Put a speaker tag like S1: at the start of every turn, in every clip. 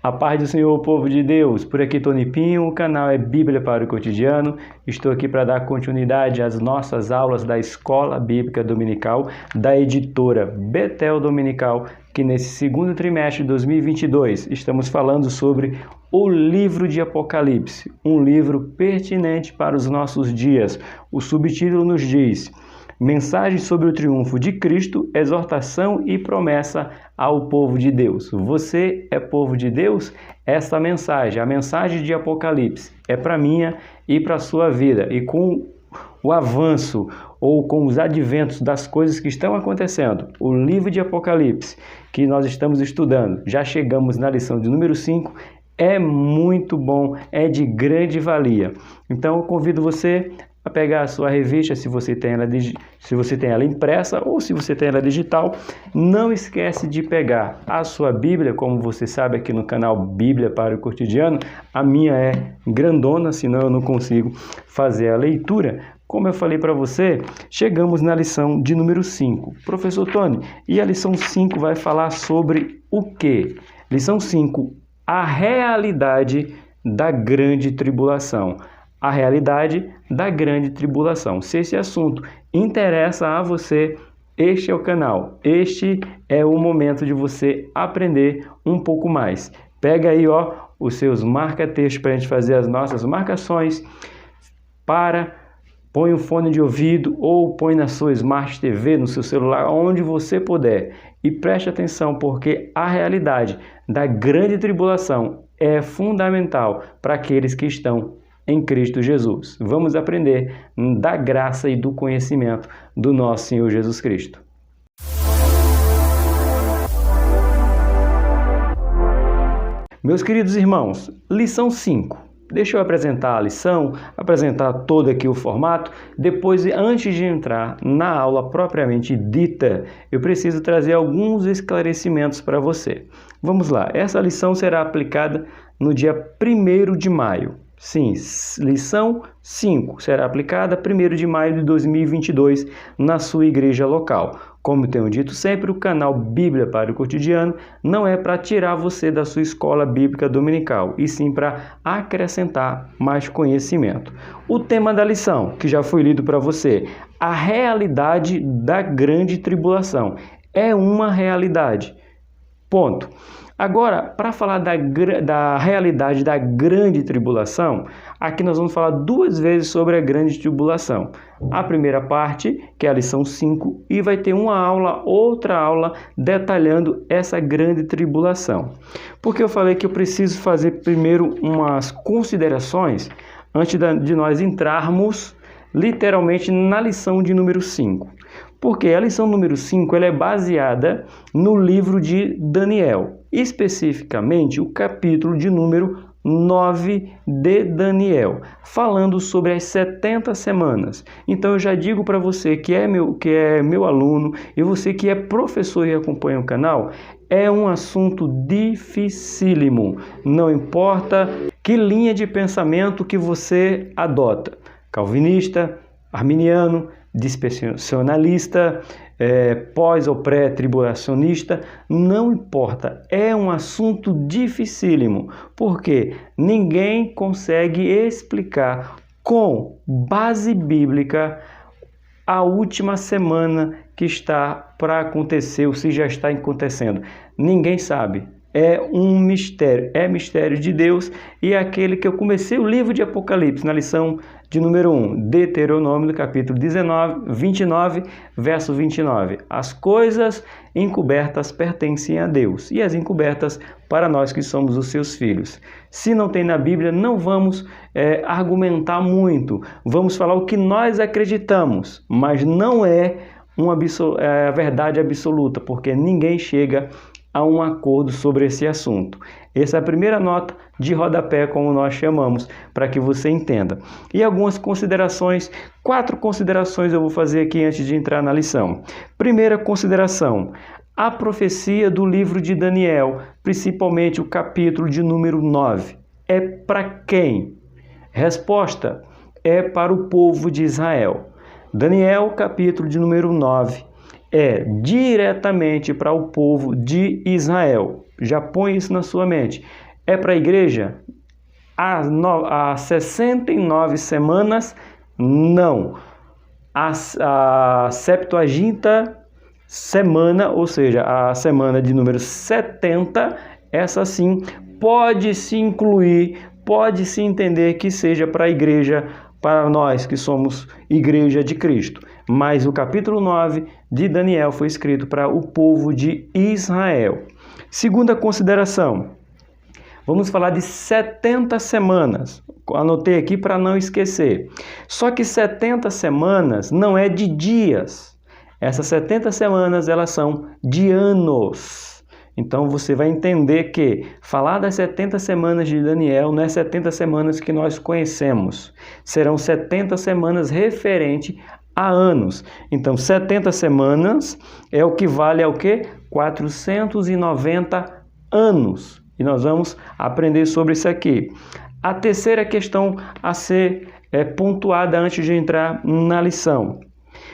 S1: A paz do Senhor, povo de Deus. Por aqui Tony Pinho, o canal é Bíblia para o Cotidiano. Estou aqui para dar continuidade às nossas aulas da Escola Bíblica Dominical da editora Betel Dominical, que nesse segundo trimestre de 2022 estamos falando sobre o livro de Apocalipse, um livro pertinente para os nossos dias. O subtítulo nos diz: Mensagem sobre o triunfo de Cristo, exortação e promessa ao povo de Deus. Você é povo de Deus? Esta mensagem, a mensagem de Apocalipse, é para minha e para a sua vida. E com o avanço ou com os adventos das coisas que estão acontecendo, o livro de Apocalipse que nós estamos estudando, já chegamos na lição de número 5, é muito bom, é de grande valia. Então eu convido você a pegar a sua revista, se você tem ela impressa ou se você tem ela digital. Não esquece de pegar a sua Bíblia, como você sabe aqui no canal Bíblia para o Cotidiano, a minha é grandona, senão eu não consigo fazer a leitura. Como eu falei para você, chegamos na lição de número 5. Professor Tony, e a lição 5 vai falar sobre o quê? Lição 5, a realidade da grande tribulação. A realidade da grande tribulação. Se esse assunto interessa a você, este é o canal. Este é o momento de você aprender um pouco mais. Pega aí, os seus marca-textos para a gente fazer as nossas marcações. Põe o fone de ouvido ou põe na sua Smart TV, no seu celular, onde você puder. E preste atenção, porque a realidade da grande tribulação é fundamental para aqueles que estão em Cristo Jesus. Vamos aprender da graça e do conhecimento do nosso Senhor Jesus Cristo. Meus queridos irmãos, lição 5. Deixa eu apresentar a lição, apresentar todo aqui o formato. Depois, antes de entrar na aula propriamente dita, eu preciso trazer alguns esclarecimentos para você. Vamos lá, essa lição será aplicada no dia 1º de maio. Sim, lição 5 será aplicada 1º de maio de 2022 na sua igreja local. Como eu tenho dito sempre, o canal Bíblia para o Cotidiano não é para tirar você da sua escola bíblica dominical, e sim para acrescentar mais conhecimento. O tema da lição, que já foi lido para você, a realidade da grande tribulação. É uma realidade. Ponto. Agora, para falar da realidade da grande tribulação, aqui nós vamos falar 2 vezes sobre a grande tribulação. A primeira parte, que é a lição 5, e vai ter outra aula detalhando essa grande tribulação. Porque eu falei que eu preciso fazer primeiro umas considerações antes de nós entrarmos literalmente na lição de número 5. Porque a lição número 5 ela é baseada no livro de Daniel, especificamente o capítulo de número 9 de Daniel, falando sobre as 70 semanas. Então eu já digo para você que é meu aluno e você que é professor e acompanha o canal, é um assunto dificílimo, não importa que linha de pensamento que você adota, calvinista, arminiano, dispensacionalista, pós ou pré-tribulacionista, não importa, é um assunto dificílimo, porque ninguém consegue explicar com base bíblica a última semana que está para acontecer, ou se já está acontecendo. Ninguém sabe. É um mistério, é mistério de Deus, e é aquele que eu comecei o livro de Apocalipse, na lição de número 1, Deuteronômio, capítulo 29, verso 29. As coisas encobertas pertencem a Deus, e as encobertas para nós que somos os seus filhos. Se não tem na Bíblia, não vamos argumentar muito, vamos falar o que nós acreditamos, mas não é a verdade absoluta, porque ninguém chega a um acordo sobre esse assunto. Essa é a primeira nota de rodapé, como nós chamamos, para que você entenda. E algumas considerações, 4 considerações eu vou fazer aqui antes de entrar na lição. Primeira consideração, a profecia do livro de Daniel, principalmente o capítulo de número 9. É para quem? Resposta, é para o povo de Israel. Daniel, capítulo de número 9. É diretamente para o povo de Israel. Já põe isso na sua mente. é para a igreja? Há 69 semanas, não. A 70ª semana, ou seja, a semana de número 70, essa sim pode-se incluir, pode-se entender que seja para a igreja, para nós que somos igreja de Cristo. Mas o capítulo 9 de Daniel foi escrito para o povo de Israel. Segunda consideração, vamos falar de 70 semanas. Anotei aqui para não esquecer. Só que 70 semanas não é de dias. Essas 70 semanas, elas são de anos. Então, você vai entender que falar das 70 semanas de Daniel não é 70 semanas que nós conhecemos. Serão 70 semanas referente a anos. Então, 70 semanas é o que vale ao quê? 490 anos. E nós vamos aprender sobre isso aqui. A terceira questão a ser pontuada antes de entrar na lição.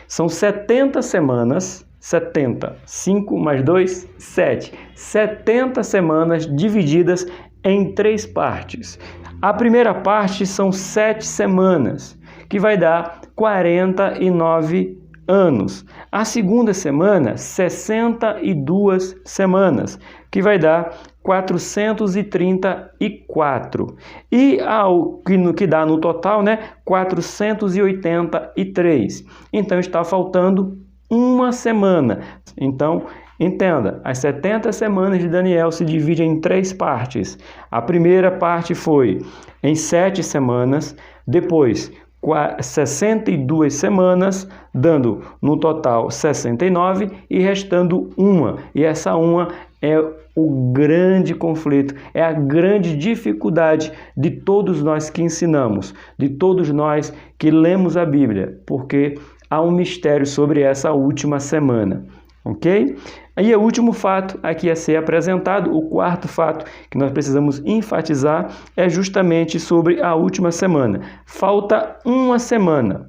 S1: São 70 semanas, 70, 5 mais 2, 7. 70 semanas divididas em 3 partes. A primeira parte são 7 semanas, que vai dar 49 anos. A segunda semana, 62 semanas, que vai dar 434. E que dá no total, 483. Então, está faltando uma semana. Então, entenda, as 70 semanas de Daniel se dividem em 3 partes. A primeira parte foi em 7 semanas, depois 62 semanas, dando no total 69 e restando uma. E essa uma é o grande conflito, é a grande dificuldade de todos nós que ensinamos, de todos nós que lemos a Bíblia, porque há um mistério sobre essa última semana, ok? Aí o último fato aqui a ser apresentado, o quarto fato que nós precisamos enfatizar é justamente sobre a última semana. Falta uma semana.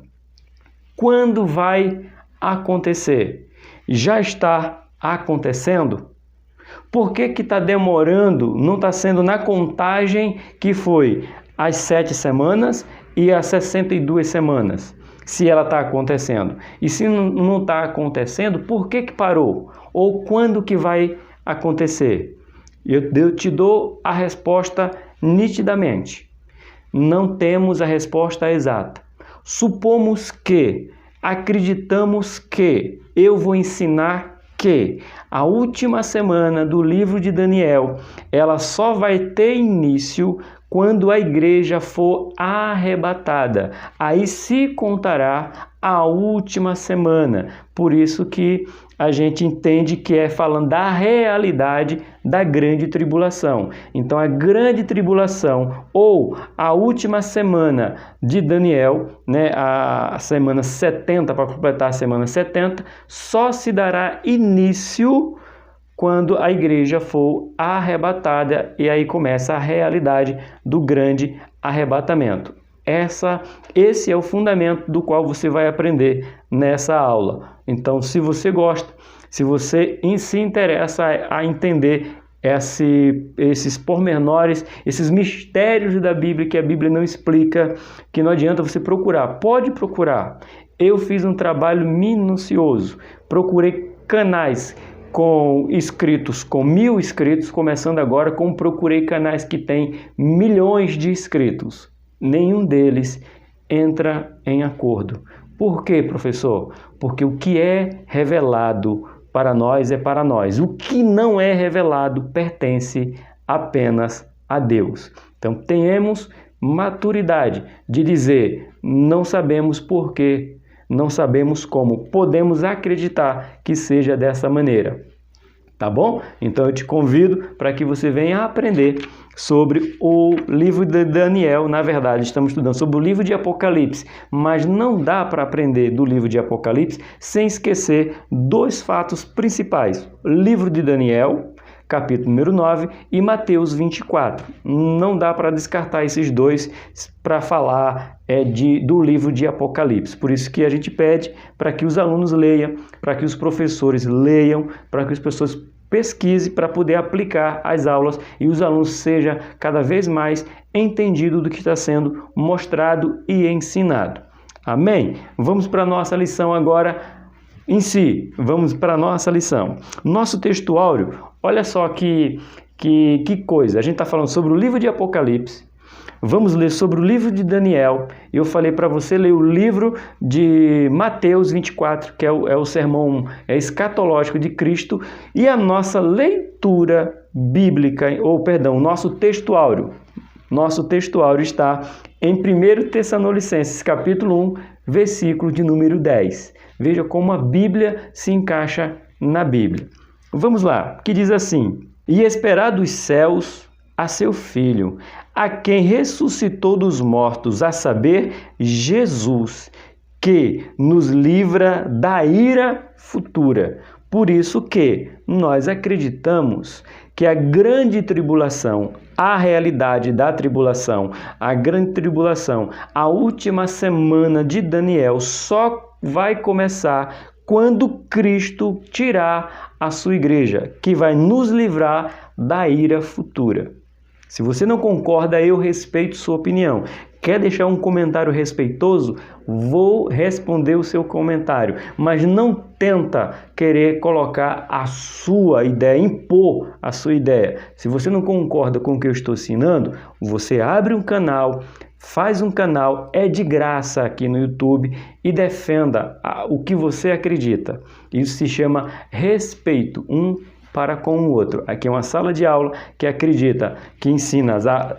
S1: Quando vai acontecer? Já está acontecendo? Por que está demorando? Não está sendo na contagem que foi as 7 semanas e as 62 semanas, se ela está acontecendo. E se não está acontecendo, por que parou? Ou quando que vai acontecer? Eu te dou a resposta nitidamente. Não temos a resposta exata. Supomos que, acreditamos que, eu vou ensinar que a última semana do livro de Daniel, ela só vai ter início quando a igreja for arrebatada. Aí se contará a última semana. Por isso que a gente entende que é falando da realidade da grande tribulação. Então, a grande tribulação ou a última semana de Daniel, a semana 70, para completar a semana 70, só se dará início quando a igreja for arrebatada, e aí começa a realidade do grande arrebatamento. Esse é o fundamento do qual você vai aprender nessa aula. Então, se você gosta, se você se interessa a entender esses pormenores, esses mistérios da Bíblia que a Bíblia não explica, que não adianta você procurar. Pode procurar. Eu fiz um trabalho minucioso. Procurei canais com 1.000 inscritos, começando agora, procurei canais que têm milhões de inscritos. Nenhum deles entra em acordo. Por quê, professor? Porque o que é revelado para nós é para nós. O que não é revelado pertence apenas a Deus. Então, tenhamos maturidade de dizer, não sabemos por quê, não sabemos como, podemos acreditar que seja dessa maneira. Tá bom? Então eu te convido para que você venha aprender sobre o livro de Daniel. Na verdade, estamos estudando sobre o livro de Apocalipse, mas não dá para aprender do livro de Apocalipse sem esquecer 2 fatos principais. O livro de Daniel, capítulo número 9, e Mateus 24. Não dá para descartar esses 2 para falar do livro de Apocalipse. Por isso que a gente pede para que os alunos leiam, para que os professores leiam, para que as pessoas pesquise para poder aplicar as aulas e os alunos sejam cada vez mais entendidos do que está sendo mostrado e ensinado. Amém? Vamos para a nossa lição agora em si. Vamos para a nossa lição. Nosso textuário, olha só que coisa. A gente está falando sobre o livro de Apocalipse. Vamos ler sobre o livro de Daniel. Eu falei para você ler o livro de Mateus 24, que é o sermão escatológico de Cristo, e a nossa leitura bíblica, nosso textuário. Nosso textuário está em 1 Tessalonicenses, capítulo 1, versículo de número 10. Veja como a Bíblia se encaixa na Bíblia. Vamos lá, que diz assim: E esperar dos céus a seu Filho, a quem ressuscitou dos mortos, a saber, Jesus, que nos livra da ira futura. Por isso que nós acreditamos que a grande tribulação, a realidade da tribulação, a grande tribulação, a última semana de Daniel só vai começar quando Cristo tirar a sua igreja, que vai nos livrar da ira futura. Se você não concorda, eu respeito sua opinião. Quer deixar um comentário respeitoso? Vou responder o seu comentário. Mas não tenta querer colocar a sua ideia, impor a sua ideia. Se você não concorda com o que eu estou ensinando, você abre um canal, faz um canal, é de graça aqui no YouTube e defenda o que você acredita. Isso se chama respeito para com o outro. Aqui é uma sala de aula que acredita, que ensina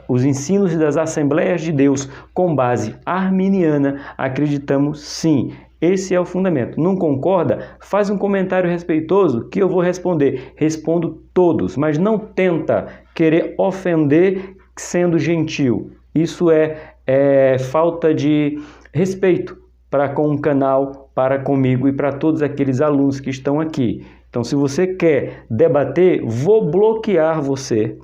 S1: os ensinos das Assembleias de Deus com base arminiana. Acreditamos sim. Esse é o fundamento. Não concorda? Faz um comentário respeitoso que eu vou responder. Respondo todos, mas não tenta querer ofender sendo gentil. Isso é falta de respeito para com o canal, para comigo e para todos aqueles alunos que estão aqui. Então, se você quer debater, vou bloquear você,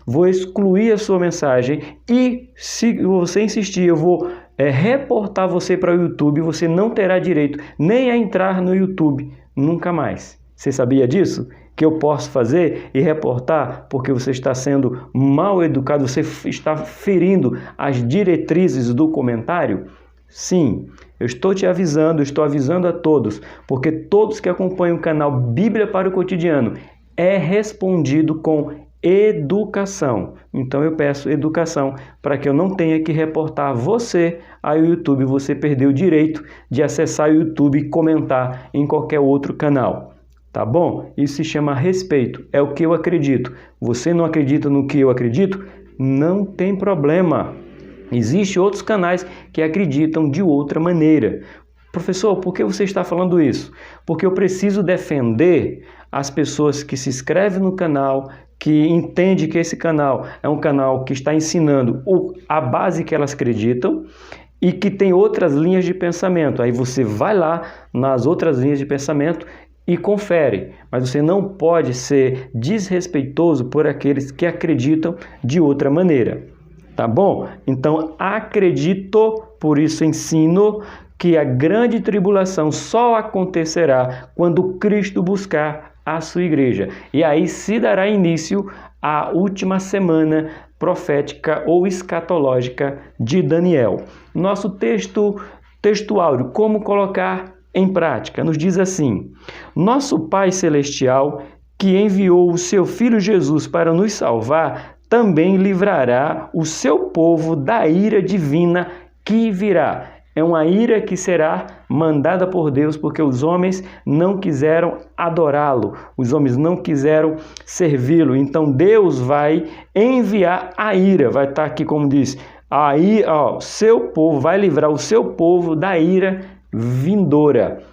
S1: vou excluir a sua mensagem e, se você insistir, eu vou reportar você para o YouTube. Você não terá direito nem a entrar no YouTube, nunca mais. Você sabia disso? Que eu posso fazer e reportar porque você está sendo mal educado, você está ferindo as diretrizes do comentário? Sim, eu estou te avisando, estou avisando a todos, porque todos que acompanham o canal Bíblia para o Cotidiano é respondido com educação. Então eu peço educação para que eu não tenha que reportar você ao YouTube. Você perdeu o direito de acessar o YouTube e comentar em qualquer outro canal. Tá bom? Isso se chama respeito, é o que eu acredito. Você não acredita no que eu acredito? Não tem problema. Existem outros canais que acreditam de outra maneira. Professor, por que você está falando isso? Porque eu preciso defender as pessoas que se inscrevem no canal, que entendem que esse canal é um canal que está ensinando a base que elas acreditam e que tem outras linhas de pensamento. Aí você vai lá nas outras linhas de pensamento e confere, mas você não pode ser desrespeitoso por aqueles que acreditam de outra maneira. Tá bom? Então, acredito, por isso ensino, que a grande tribulação só acontecerá quando Cristo buscar a sua igreja. E aí se dará início à última semana profética ou escatológica de Daniel. Nosso textuário, como colocar em prática, nos diz assim: Nosso Pai Celestial, que enviou o seu Filho Jesus para nos salvar, também livrará o seu povo da ira divina que virá. É uma ira que será mandada por Deus porque os homens não quiseram adorá-lo, os homens não quiseram servi-lo. Então Deus vai enviar a ira, vai estar aqui como diz, aí, seu povo, vai livrar o seu povo da ira vindoura.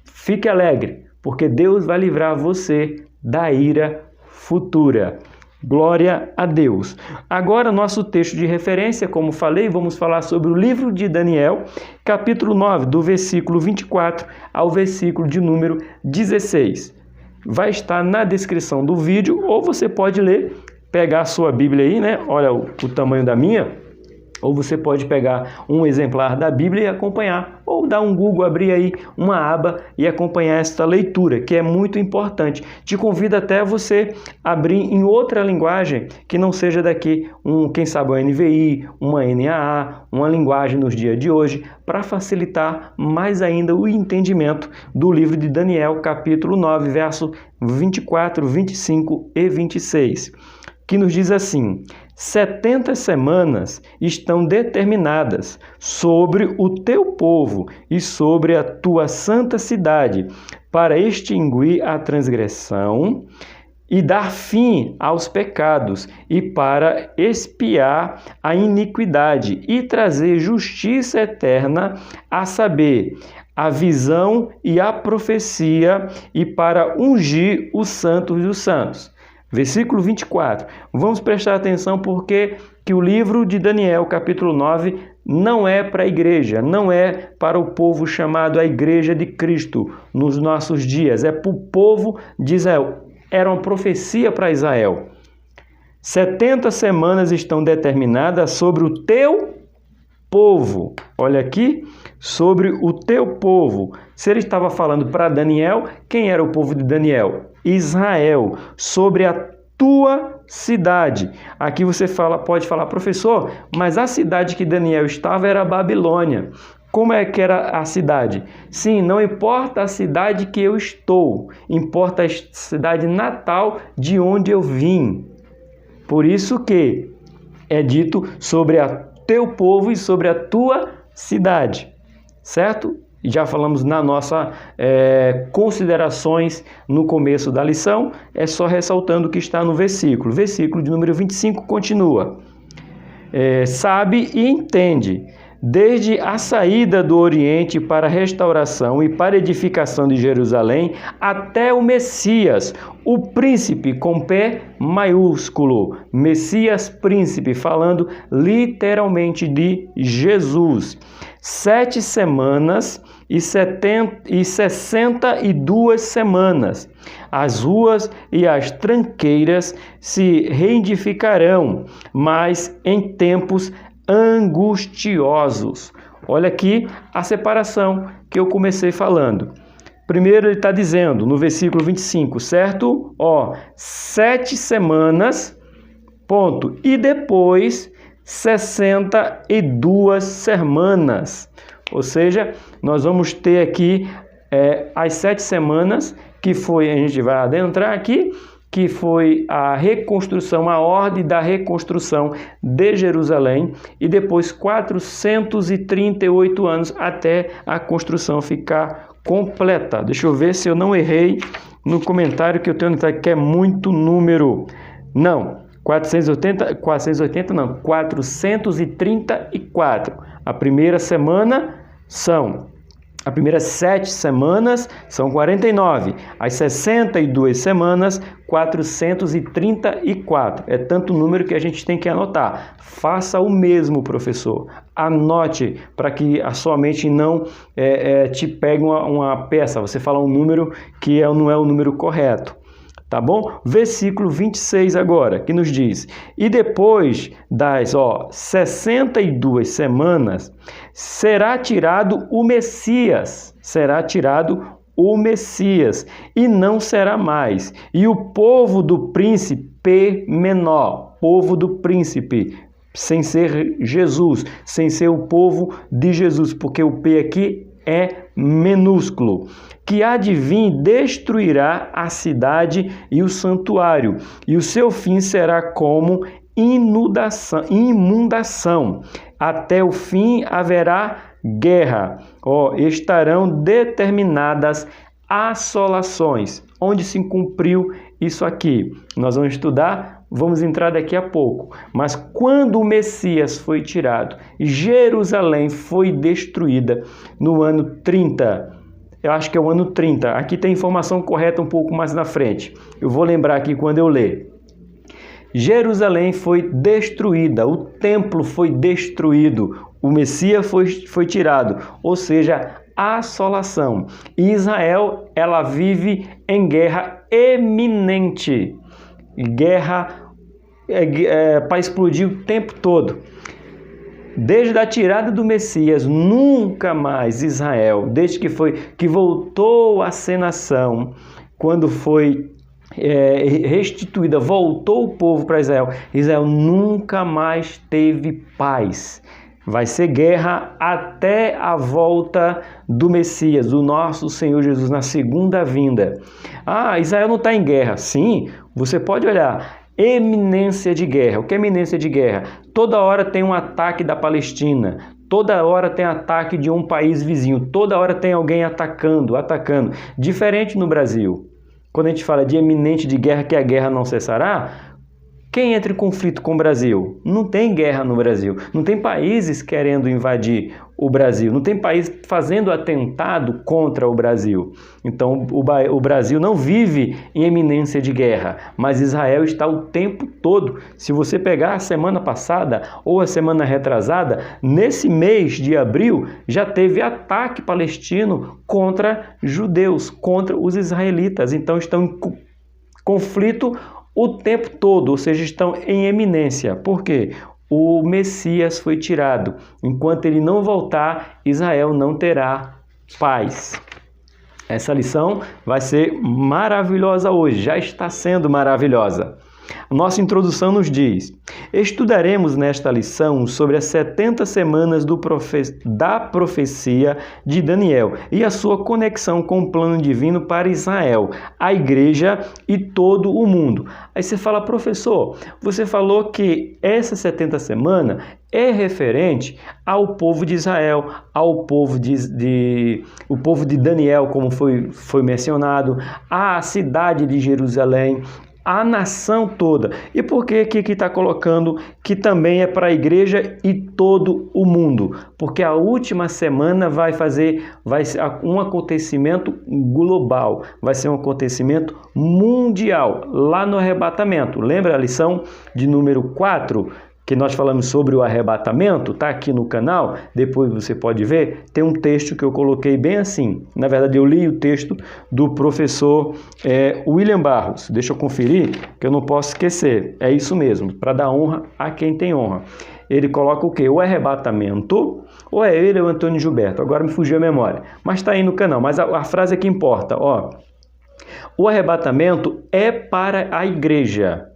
S1: Fique alegre, porque Deus vai livrar você da ira futura. Glória a Deus. Agora, nosso texto de referência, como falei, vamos falar sobre o livro de Daniel, capítulo 9, do versículo 24 ao versículo de número 16. Vai estar na descrição do vídeo, ou você pode ler, pegar a sua Bíblia aí, né? Olha o tamanho da minha. Ou você pode pegar um exemplar da Bíblia e acompanhar, ou dar um Google, abrir aí uma aba e acompanhar esta leitura, que é muito importante. Te convido até a você abrir em outra linguagem que não seja daqui, quem sabe uma NVI, uma NAA, uma linguagem nos dias de hoje, para facilitar mais ainda o entendimento do livro de Daniel, capítulo 9, verso 24, 25 e 26, que nos diz assim: 70 semanas estão determinadas sobre o teu povo e sobre a tua santa cidade, para extinguir a transgressão e dar fim aos pecados, e para expiar a iniquidade e trazer justiça eterna, a saber, a visão e a profecia, e para ungir os santos dos santos. Versículo 24. Vamos prestar atenção porque que o livro de Daniel, capítulo 9, não é para a igreja, não é para o povo chamado a Igreja de Cristo nos nossos dias, é para o povo de Israel. Era uma profecia para Israel. 70 semanas estão determinadas sobre o teu povo. Olha aqui, sobre o teu povo. Se ele estava falando para Daniel, quem era o povo de Daniel? Israel. Sobre a tua cidade. Aqui você pode falar, professor, mas a cidade que Daniel estava era a Babilônia. Como é que era a cidade? Sim, não importa a cidade que eu estou, importa a cidade natal de onde eu vim. Por isso que é dito sobre o teu povo e sobre a tua cidade, certo? E já falamos nas nossas considerações no começo da lição, é só ressaltando o que está no versículo. Versículo de número 25 continua. Sabe e entende, desde a saída do Oriente para a restauração e para a edificação de Jerusalém, até o Messias, o príncipe com P maiúsculo, Messias príncipe, falando literalmente de Jesus. 7 semanas e 62 semanas. As ruas e as tranqueiras se reedificarão, mas em tempos angustiosos. Olha aqui a separação que eu comecei falando. Primeiro ele está dizendo no versículo 25, certo? 7 semanas, ponto. E depois 62 semanas. Ou seja, nós vamos ter aqui as 7 semanas, que foi, a gente vai adentrar aqui, que foi a reconstrução, a ordem da reconstrução de Jerusalém, e depois 438 anos até a construção ficar completa. Deixa eu ver se eu não errei no comentário que eu tenho notado, que é muito número. Não, 434. A primeira semana as primeiras 7 semanas são 49. As 62 semanas, 434. É tanto número que a gente tem que anotar. Faça o mesmo, professor. Anote para que a sua mente não te pegue uma peça. Você fala um número que não é o número correto. Tá bom? Versículo 26 agora, que nos diz: e depois das 62 semanas, será tirado o Messias, e não será mais. E o povo do príncipe menor, povo do príncipe, sem ser Jesus, sem ser o povo de Jesus, porque o P aqui é minúsculo, que há de vir destruirá a cidade e o santuário, e o seu fim será como imundação. Até o fim haverá guerra. Estarão determinadas assolações. Onde se cumpriu isso aqui? Nós vamos estudar, vamos entrar daqui a pouco. Mas quando o Messias foi tirado, Jerusalém foi destruída no ano 30. Eu acho que é o ano 30. Aqui tem informação correta um pouco mais na frente. Eu vou lembrar aqui quando eu ler. Jerusalém foi destruída, o templo foi destruído, o Messias foi tirado, ou seja, assolação. E Israel, ela vive em guerra eminente, guerra para explodir o tempo todo. Desde a tirada do Messias, nunca mais Israel, desde que voltou a ser nação, quando foi restituída, voltou o povo para Israel, Israel nunca mais teve paz. Vai ser guerra até a volta do Messias, do nosso Senhor Jesus, na segunda vinda. Israel não está em guerra. Sim, você pode olhar. Eminência de guerra. O que é eminência de guerra? Toda hora tem um ataque da Palestina. Toda hora tem ataque de um país vizinho. Toda hora tem alguém atacando. Diferente no Brasil. Quando a gente fala de eminente de guerra, que a guerra não cessará, quem entra em conflito com o Brasil? Não tem guerra no Brasil. Não tem países querendo invadir o Brasil. Não tem país fazendo atentado contra o Brasil. Então, o Brasil não vive em eminência de guerra, mas Israel está o tempo todo. Se você pegar a semana passada ou a semana retrasada, nesse mês de abril, já teve ataque palestino contra judeus, contra os israelitas. Então, estão em conflito o tempo todo, ou seja, estão em eminência. Por quê? O Messias foi tirado. Enquanto ele não voltar, Israel não terá paz. Essa lição vai ser maravilhosa hoje, já está sendo maravilhosa. A nossa introdução nos diz: estudaremos nesta lição sobre as 70 semanas da profecia de Daniel e a sua conexão com o plano divino para Israel, a igreja e todo o mundo. Aí você fala: professor, você falou que essa 70 semanas é referente ao povo de Israel, ao povo o povo de Daniel, como foi mencionado, à cidade de Jerusalém, a nação toda. E por que aqui está colocando que também é para a igreja e todo o mundo? Porque a última semana vai ser um acontecimento global, vai ser um acontecimento mundial, lá no arrebatamento. Lembra a lição de número 4? Que nós falamos sobre o arrebatamento, está aqui no canal, depois você pode ver, tem um texto que eu coloquei bem assim. Na verdade, eu li o texto do professor William Barros. Deixa eu conferir, que eu não posso esquecer. É isso mesmo, para dar honra a quem tem honra. Ele coloca o quê? O arrebatamento, ou é ele ou Antônio Gilberto? Agora me fugiu a memória. Mas está aí no canal, mas a frase é que importa. Ó. O arrebatamento é para a igreja,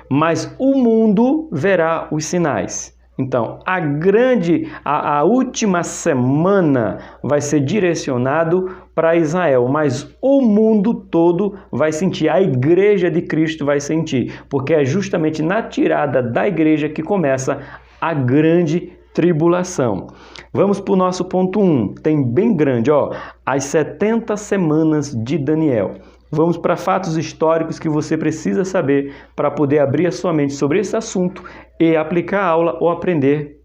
S1: mas o mundo verá os sinais. Então, a última semana vai ser direcionado para Israel, mas o mundo todo vai sentir, a igreja de Cristo vai sentir, porque é justamente na tirada da igreja que começa a grande tribulação. Vamos para o nosso ponto 1, tem bem grande, ó, as 70 semanas de Daniel. Vamos para fatos históricos que você precisa saber para poder abrir a sua mente sobre esse assunto e aplicar a aula ou aprender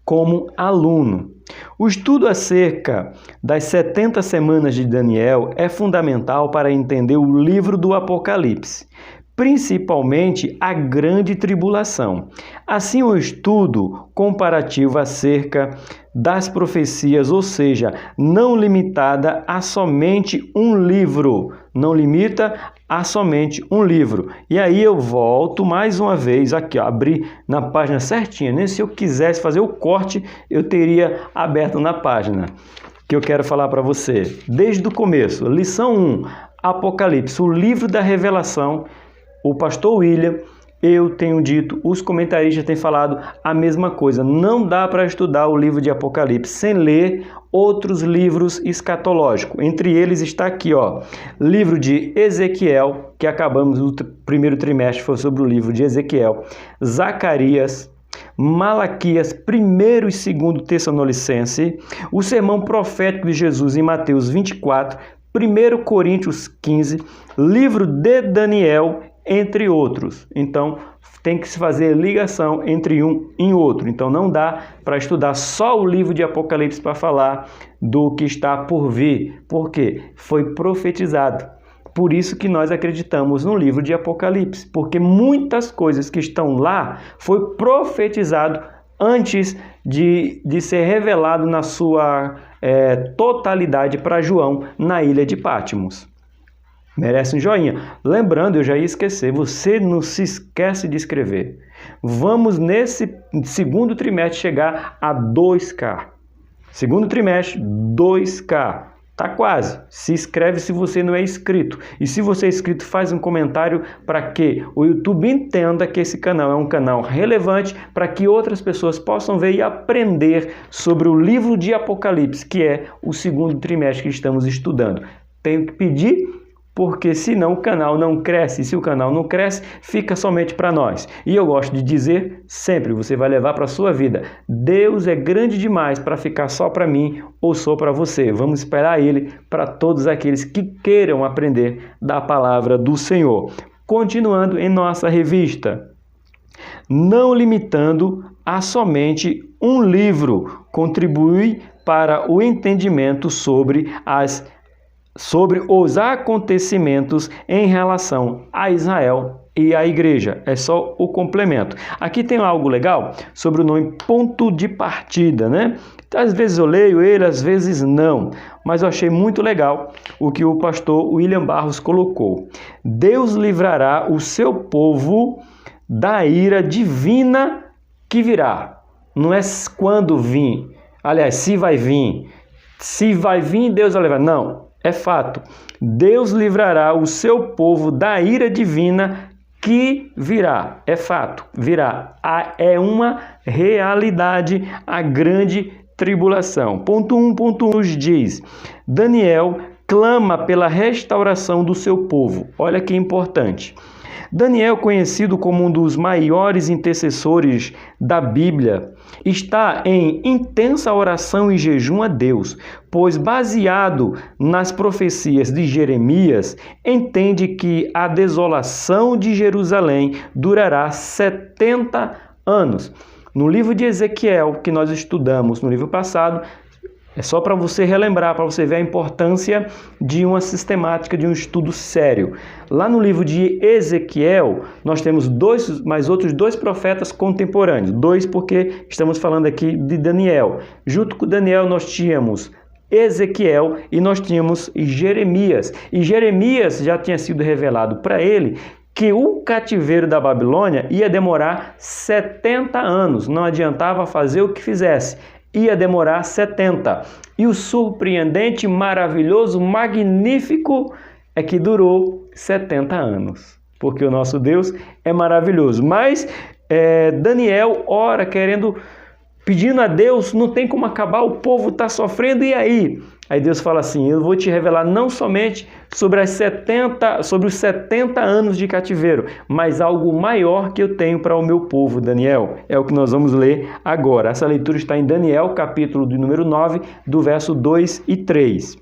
S1: como aluno. O estudo acerca das 70 semanas de Daniel é fundamental para entender o livro do Apocalipse, principalmente a grande tribulação. Assim, o estudo comparativo acerca das profecias, ou seja, não limitada a somente um livro, não limita a somente um livro. E aí eu volto mais uma vez aqui, ó, abrir na página certinha, nem se eu quisesse fazer o corte, eu teria aberto na página que eu quero falar para você. Desde o começo, lição 1, Apocalipse, o livro da revelação. O pastor William, eu tenho dito, os comentaristas têm falado a mesma coisa. Não dá para estudar o livro de Apocalipse sem ler outros livros escatológicos. Entre eles está aqui, ó, livro de Ezequiel, que acabamos no primeiro trimestre, foi sobre o livro de Ezequiel, Zacarias, Malaquias, 1º e 2º Tessalonicense, o sermão profético de Jesus em Mateus 24, 1 Coríntios 15, livro de Daniel, entre outros. Então, tem que se fazer ligação entre um e outro. Então, não dá para estudar só o livro de Apocalipse para falar do que está por vir. Por quê? Foi profetizado. Por isso que nós acreditamos no livro de Apocalipse, porque muitas coisas que estão lá foi profetizado antes de ser revelado na sua totalidade para João na ilha de Patmos. Merece um joinha. Lembrando, eu já ia esquecer, você não se esquece de escrever. Vamos nesse segundo trimestre chegar a 2K. Segundo trimestre, 2K. Tá quase. Se inscreve se você não é inscrito. E se você é inscrito, faz um comentário para que o YouTube entenda que esse canal é um canal relevante para que outras pessoas possam ver e aprender sobre o livro de Apocalipse, que é o segundo trimestre que estamos estudando. Tenho que pedir, porque senão o canal não cresce. E se o canal não cresce, fica somente para nós. E eu gosto de dizer sempre, você vai levar para a sua vida. Deus é grande demais para ficar só para mim ou só para você. Vamos esperar Ele para todos aqueles que queiram aprender da palavra do Senhor. Continuando em nossa revista. Não limitando a somente um livro, contribui para o entendimento sobre os acontecimentos em relação a Israel e a igreja. É só o complemento. Aqui tem algo legal sobre o nome ponto de partida, né? Às vezes eu leio ele, às vezes não. Mas eu achei muito legal o que o pastor William Barros colocou. Deus livrará o seu povo da ira divina que virá. Não é quando vir. Aliás, se vai vir. Se vai vir, Deus vai levar. Não. É fato, Deus livrará o seu povo da ira divina que virá. É fato, virá. É uma realidade a grande tribulação. Ponto 1 nos diz, Daniel clama pela restauração do seu povo. Olha que importante. Daniel, conhecido como um dos maiores intercessores da Bíblia, está em intensa oração e jejum a Deus, pois, baseado nas profecias de Jeremias, entende que a desolação de Jerusalém durará 70 anos. No livro de Ezequiel, que nós estudamos no livro passado, é só para você relembrar, para você ver a importância de uma sistemática, de um estudo sério. Lá no livro de Ezequiel, nós temos mais outros dois profetas contemporâneos. Dois porque estamos falando aqui de Daniel. Junto com Daniel nós tínhamos Ezequiel e nós tínhamos Jeremias. E Jeremias já tinha sido revelado para ele que o cativeiro da Babilônia ia demorar 70 anos. Não adiantava fazer o que fizesse. Ia demorar 70. E o surpreendente, maravilhoso, magnífico é que durou 70 anos. Porque o nosso Deus é maravilhoso. Mas Daniel ora pedindo a Deus, não tem como acabar, o povo está sofrendo, e aí? Aí Deus fala assim, eu vou te revelar não somente sobre os 70 anos de cativeiro, mas algo maior que eu tenho para o meu povo, Daniel. É o que nós vamos ler agora. Essa leitura está em Daniel, capítulo de número 9, do verso 2 e 3.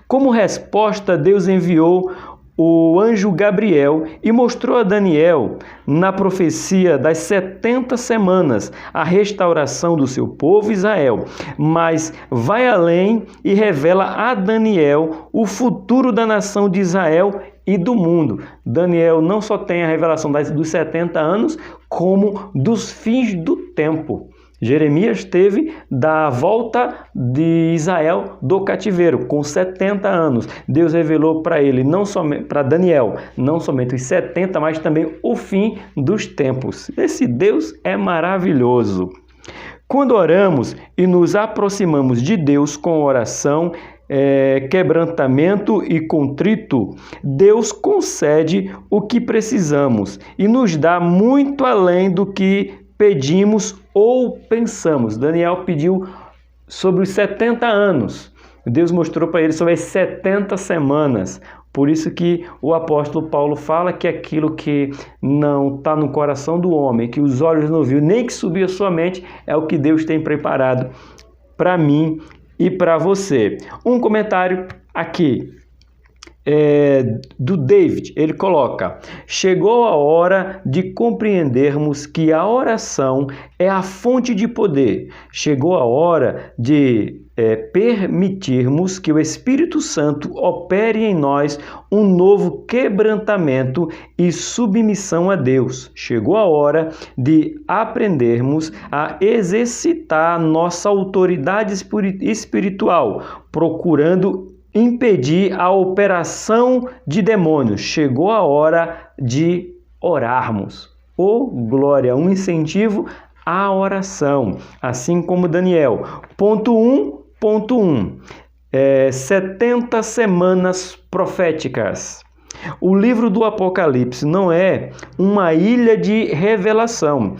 S1: Como resposta, Deus enviou o anjo Gabriel e mostrou a Daniel, na profecia das 70 semanas, a restauração do seu povo Israel, mas vai além e revela a Daniel o futuro da nação de Israel e do mundo. Daniel não só tem a revelação dos 70 anos, como dos fins do tempo. Jeremias teve da volta de Israel do cativeiro, com 70 anos. Deus revelou para ele, para Daniel, não somente os 70, mas também o fim dos tempos. Esse Deus é maravilhoso. Quando oramos e nos aproximamos de Deus com oração, quebrantamento e contrito, Deus concede o que precisamos e nos dá muito além do que pedimos ou pensamos. Daniel pediu sobre os 70 anos. Deus mostrou para ele sobre as 70 semanas. Por isso que o apóstolo Paulo fala que aquilo que não está no coração do homem, que os olhos não viu, nem que subiu a sua mente, é o que Deus tem preparado para mim e para você. Um comentário aqui. Do David, ele coloca: chegou a hora de compreendermos que a oração é a fonte de poder. Chegou a hora de permitirmos que o Espírito Santo opere em nós um novo quebrantamento e submissão a Deus. Chegou a hora de aprendermos a exercitar nossa autoridade espiritual, procurando impedir a operação de demônios. Chegou a hora de orarmos. Oh, glória, um incentivo à oração, assim como Daniel. Ponto 1. 70 semanas proféticas. O livro do Apocalipse não é uma ilha de revelação.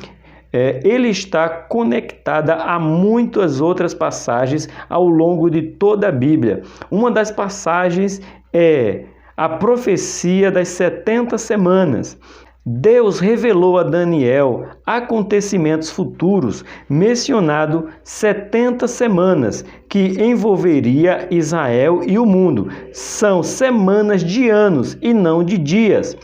S1: Ele está conectado a muitas outras passagens ao longo de toda a Bíblia. Uma das passagens é a profecia das 70 semanas. Deus revelou a Daniel acontecimentos futuros, mencionado 70 semanas, que envolveria Israel e o mundo. São semanas de anos e não de dias.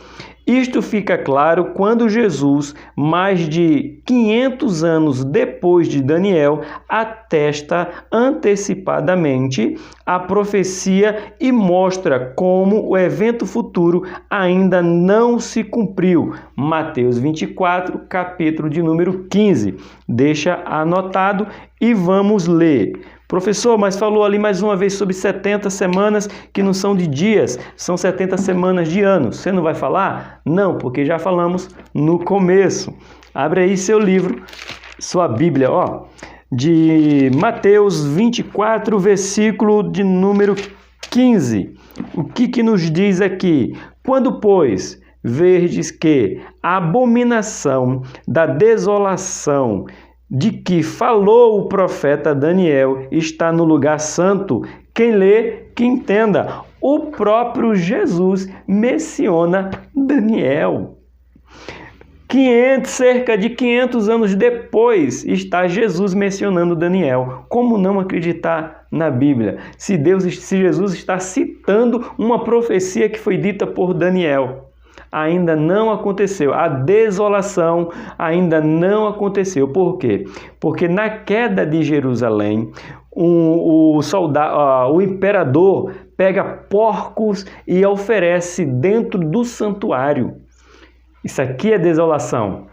S1: Isto fica claro quando Jesus, mais de 500 anos depois de Daniel, atesta antecipadamente a profecia e mostra como o evento futuro ainda não se cumpriu. Mateus 24, capítulo de número 15. Deixa anotado e vamos ler. Professor, mas falou ali mais uma vez sobre 70 semanas que não são de dias, são 70 semanas de anos. Você não vai falar? Não, porque já falamos no começo. Abre aí seu livro, sua Bíblia, de Mateus 24, versículo de número 15. O que nos diz aqui? Quando, pois, verdes que a abominação da desolação de que falou o profeta Daniel está no lugar santo, quem lê, que entenda. O próprio Jesus menciona Daniel. Cerca de 500 anos depois está Jesus mencionando Daniel. Como não acreditar na Bíblia? Se Jesus está citando uma profecia que foi dita por Daniel. Ainda não aconteceu. A desolação ainda não aconteceu. Por quê? Porque na queda de Jerusalém, o imperador pega porcos e oferece dentro do santuário. Isso aqui é desolação.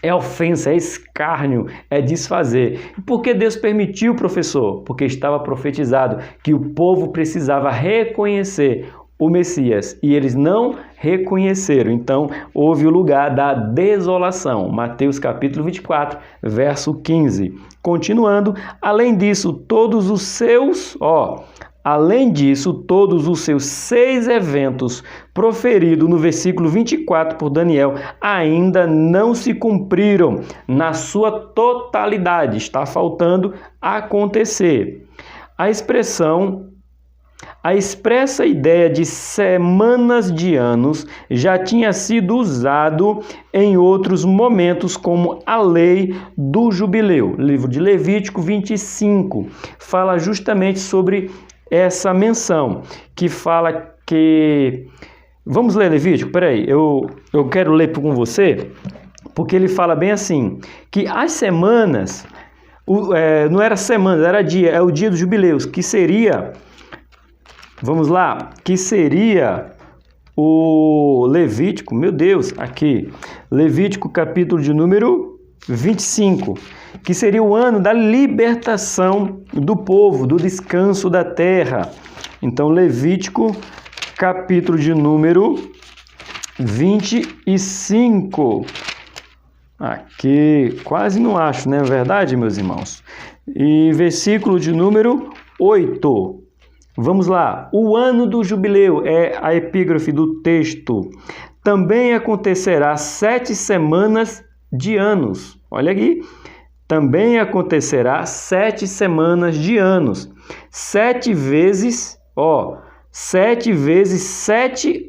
S1: É ofensa, é escárnio, é desfazer. E por que Deus permitiu, professor? Porque estava profetizado que o povo precisava reconhecer o Messias, e eles não reconheceram. Então, houve o lugar da desolação. Mateus capítulo 24, verso 15. Continuando, além disso, todos os seus 6 eventos proferidos no versículo 24 por Daniel ainda não se cumpriram na sua totalidade. Está faltando acontecer. A expressa ideia de semanas de anos já tinha sido usado em outros momentos, como a lei do jubileu. Livro de Levítico 25 fala justamente sobre essa menção, que fala que... Vamos ler Levítico? Peraí, eu quero ler com você, porque ele fala bem assim, que as semanas, não era semanas, era dia, é o dia dos jubileus, que seria... Vamos lá, que seria o Levítico, meu Deus, aqui, Levítico capítulo de número 25, que seria o ano da libertação do povo, do descanso da terra. Então, Levítico capítulo de número 25, aqui, quase não acho, não é verdade, meus irmãos? E versículo de número 8. Vamos lá, o ano do jubileu é a epígrafe do texto. Também acontecerá 7 semanas de anos. Olha aqui, também acontecerá 7 semanas de anos. 7 vezes 7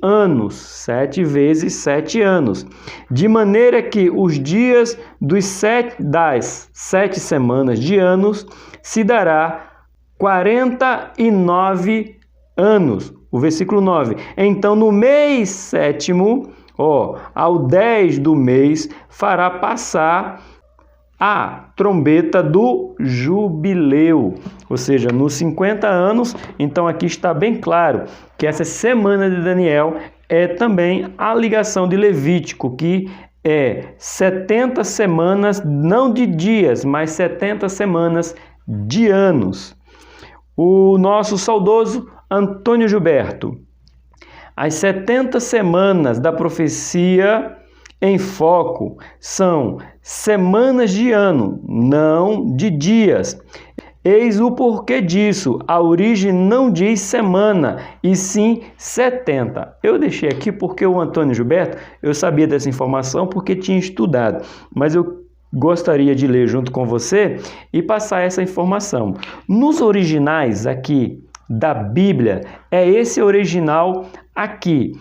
S1: anos. 7 vezes 7 anos. De maneira que os dias das 7 semanas de anos se dará 49 anos. O versículo 9. Então, no mês 7º, ao 10 do mês, fará passar a trombeta do jubileu. Ou seja, nos 50 anos. Então, aqui está bem claro que essa semana de Daniel é também a ligação de Levítico, que é 70 semanas, não de dias, mas 70 semanas de anos. O nosso saudoso Antônio Gilberto, as 70 semanas da profecia em foco são semanas de ano, não de dias. Eis o porquê disso. A origem não diz semana, e sim 70. Eu deixei aqui porque o Antônio Gilberto, eu sabia dessa informação porque tinha estudado, mas eu gostaria de ler junto com você e passar essa informação. Nos originais aqui da Bíblia, é esse original aqui,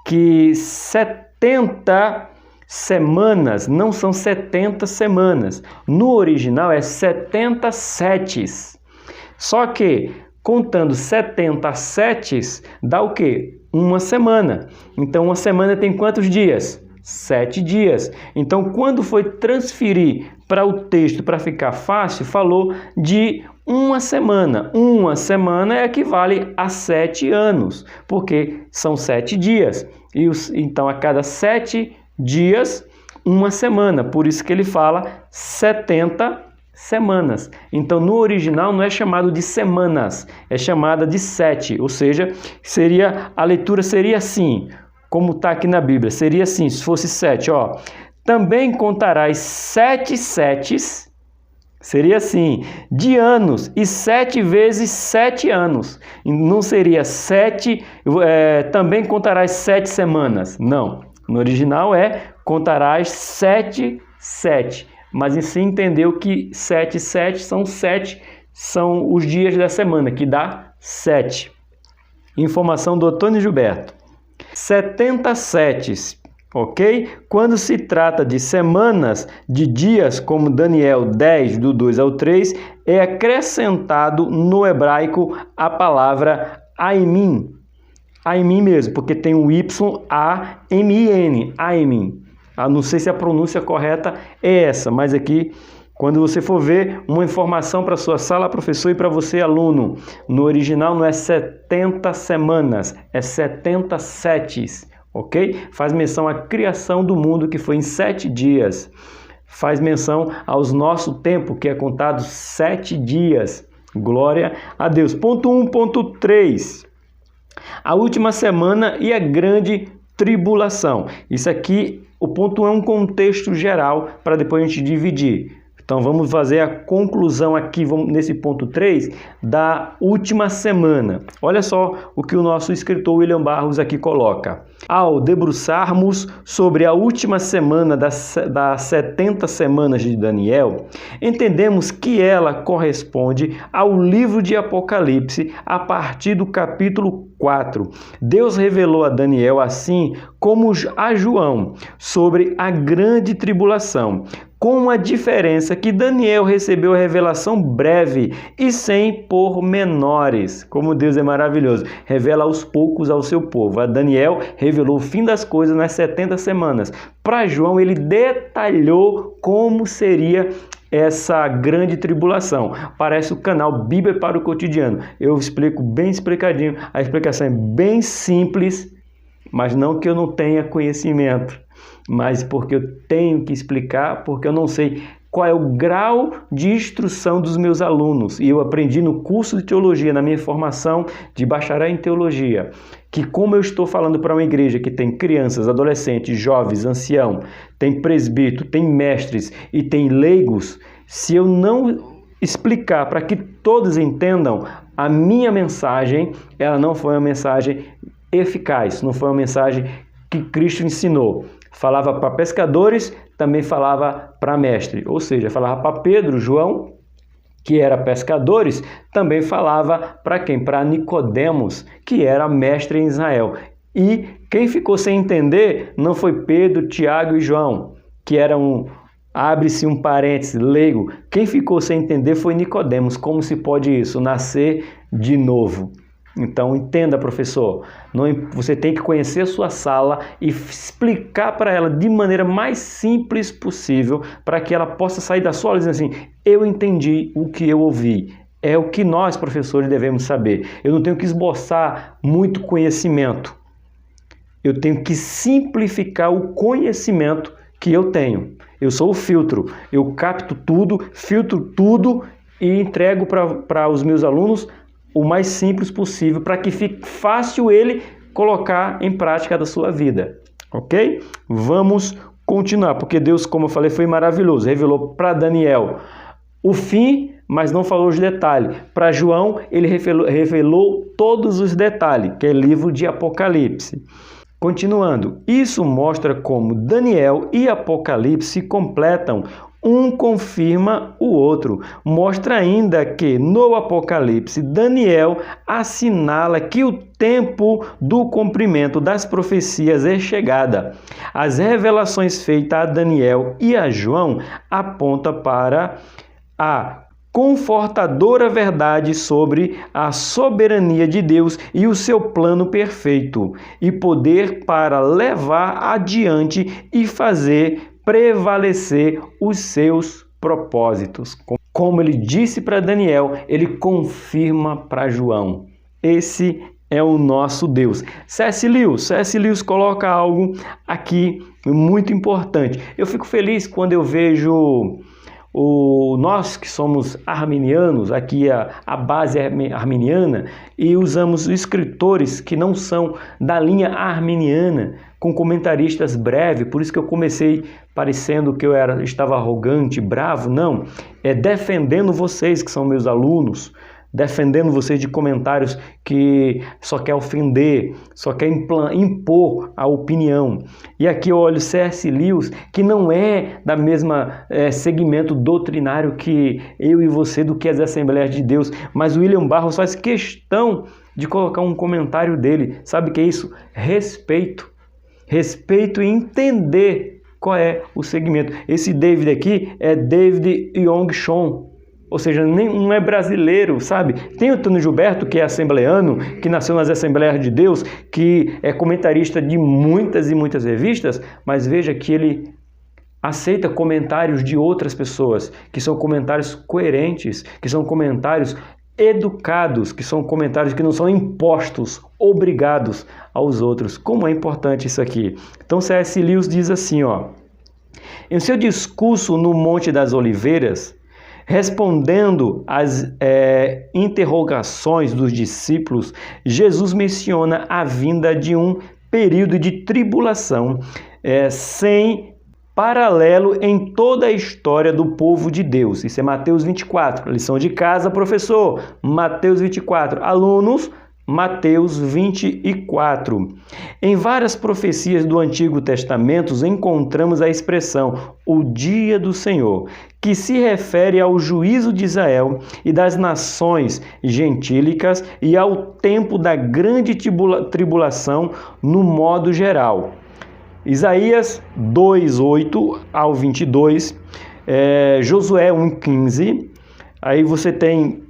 S1: que 70 semanas não são 70 semanas. No original é 70 setes. Só que contando 70 setes dá o quê? Uma semana. Então uma semana tem quantos dias? 7 dias. Então quando foi transferir para o texto para ficar fácil, falou de uma semana. Uma semana equivale a 7 anos, porque são 7 dias. Então a cada 7 dias, uma semana. Por isso que ele fala 70 semanas. Então, no original não é chamado de semanas, é chamada de 7. Ou seja, a leitura seria assim, como está aqui na Bíblia. Seria assim, se fosse 7. Ó, também contarás 7 setes, seria assim, de anos, e 7 vezes 7 anos. Não seria 7, também contarás 7 semanas. Não. No original contarás 7, 7. Mas em si entendeu que 7, 7 são 7, são os dias da semana, que dá 7. Informação do Antônio Gilberto. 70 setes, ok? Quando se trata de semanas, de dias, como Daniel 10, do 2 ao 3, é acrescentado no hebraico a palavra Aimim. Aimim mesmo, porque tem o Y-A-M-I-N, Aimim. Não sei se a pronúncia correta é essa, mas aqui, quando você for ver uma informação para a sua sala, professor, e para você, aluno, no original não é 70 semanas, é 70 setes, ok? Faz menção à criação do mundo, que foi em 7 dias. Faz menção ao nosso tempo, que é contado 7 dias. Glória a Deus. Ponto 1, ponto 3. A última semana e a grande tribulação. Isso aqui, o ponto é um contexto geral para depois a gente dividir. Então vamos fazer a conclusão aqui, nesse ponto 3, da última semana. Olha só o que o nosso escritor William Barros aqui coloca. Ao debruçarmos sobre a última semana das 70 semanas de Daniel, entendemos que ela corresponde ao livro de Apocalipse a partir do capítulo 4. Deus revelou a Daniel, assim como a João, sobre a grande tribulação, com a diferença que Daniel recebeu a revelação breve e sem pormenores. Como Deus é maravilhoso, revela aos poucos ao seu povo. A Daniel revelou o fim das coisas nas 70 semanas. Para João, ele detalhou como seria essa grande tribulação. Parece o canal Bíblia para o Cotidiano. Eu explico bem explicadinho, a explicação é bem simples, mas não que eu não tenha conhecimento, mas porque eu tenho que explicar, porque eu não sei qual é o grau de instrução dos meus alunos. E eu aprendi no curso de teologia, na minha formação de bacharel em teologia, que como eu estou falando para uma igreja que tem crianças, adolescentes, jovens, ancião, tem presbítero, tem mestres e tem leigos, se eu não explicar para que todos entendam, a minha mensagem, ela não foi uma mensagem eficaz, não foi uma mensagem que Cristo ensinou. Falava para pescadores, também falava para mestre, ou seja, falava para Pedro, João, que era pescadores, também falava para quem? Para Nicodemos, que era mestre em Israel. E quem ficou sem entender não foi Pedro, Tiago e João, que eram, abre-se um parênteses, leigo. Quem ficou sem entender foi Nicodemos. Como se pode isso? Nascer de novo. Então, entenda, professor, você tem que conhecer a sua sala e explicar para ela de maneira mais simples possível, para que ela possa sair da sua aula dizendo assim: eu entendi o que eu ouvi. É o que nós, professores, devemos saber. Eu não tenho que esboçar muito conhecimento. Eu tenho que simplificar o conhecimento que eu tenho. Eu sou o filtro. Eu capto tudo, filtro tudo e entrego para os meus alunos o mais simples possível para que fique fácil ele colocar em prática da sua vida, ok? Vamos continuar, porque Deus, como eu falei, foi maravilhoso. Revelou para Daniel o fim, mas não falou os detalhes. Para João, ele revelou todos os detalhes, que é livro de Apocalipse. Continuando, isso mostra como Daniel e Apocalipse se completam, um confirma o outro. Mostra ainda que no Apocalipse, Daniel assinala que o tempo do cumprimento das profecias é chegada. As revelações feitas a Daniel e a João apontam para a confortadora verdade sobre a soberania de Deus e o seu plano perfeito, e poder para levar adiante e fazer prevalecer os seus propósitos. Como ele disse para Daniel, ele confirma para João. Esse é o nosso Deus. C.S. Lewis coloca algo aqui muito importante. Eu fico feliz quando eu vejo nós que somos arminianos, aqui a base é arminiana, e usamos escritores que não são da linha arminiana, com comentaristas breves, por isso que eu comecei parecendo que eu estava arrogante, bravo. Não, é defendendo vocês que são meus alunos, defendendo vocês de comentários que só quer ofender, só quer impor a opinião. E aqui eu olho C.S. Lewis, que não é da mesma segmento doutrinário que eu e você, do que as Assembleias de Deus, mas o William Barros faz questão de colocar um comentário dele. Sabe o que é isso? Respeito e entender qual é o segmento. Esse David aqui é David Yong Chon, ou seja, não é brasileiro, sabe? Tem o Tony Gilberto, que é assembleano, que nasceu nas Assembleias de Deus, que é comentarista de muitas e muitas revistas, mas veja que ele aceita comentários de outras pessoas, que são comentários coerentes, que são comentários educados, que são comentários que não são impostos, obrigados aos outros. Como é importante isso aqui. Então C.S. Lewis diz assim, em seu discurso no Monte das Oliveiras, respondendo às interrogações dos discípulos, Jesus menciona a vinda de um período de tribulação sem paralelo em toda a história do povo de Deus. Isso é Mateus 24. Lição de casa, professor. Mateus 24. Alunos, Mateus 24. Em várias profecias do Antigo Testamento encontramos a expressão o dia do Senhor, que se refere ao juízo de Israel e das nações gentílicas e ao tempo da grande tribulação no modo geral. Isaías 2:8 ao 22, Josué 1:15, aí você tem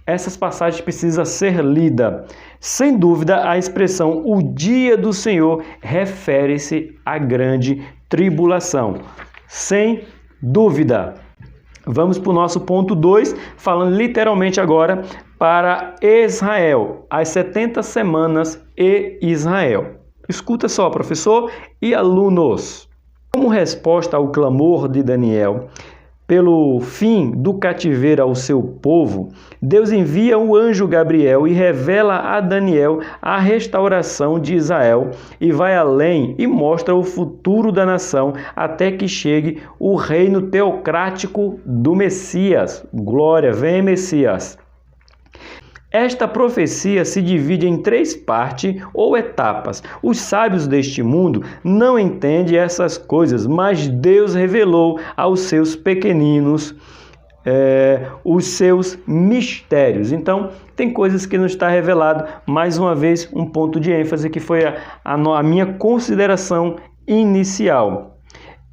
S1: essas passagens precisam ser lidas. Sem dúvida, a expressão o dia do Senhor refere-se à grande tribulação. Sem dúvida. Vamos para o nosso ponto 2, falando literalmente agora para Israel, as 70 semanas e Israel. Escuta só, professor e alunos. Como resposta ao clamor de Daniel pelo fim do cativeiro ao seu povo, Deus envia o anjo Gabriel e revela a Daniel a restauração de Israel e vai além e mostra o futuro da nação até que chegue o reino teocrático do Messias. Glória, vem Messias! Esta profecia se divide em 3 partes ou etapas. Os sábios deste mundo não entendem essas coisas, mas Deus revelou aos seus pequeninos os seus mistérios. Então, tem coisas que não está revelado. Mais uma vez, um ponto de ênfase que foi a minha consideração inicial.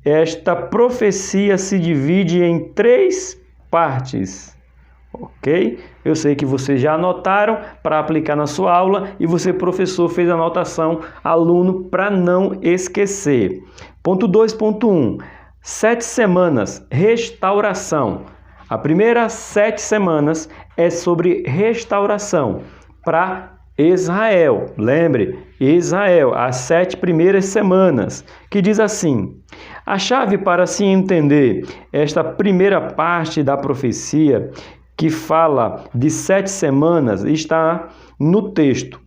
S1: Esta profecia se divide em 3 partes. Ok? Eu sei que vocês já anotaram para aplicar na sua aula e você, professor, fez a anotação, aluno, para não esquecer. Ponto 2.1. 7 semanas, restauração. A primeira 7 semanas é sobre restauração para Israel. Lembre, Israel, as 7 primeiras semanas, que diz assim: a chave para se entender esta primeira parte da profecia, que fala de 7 semanas, está no texto.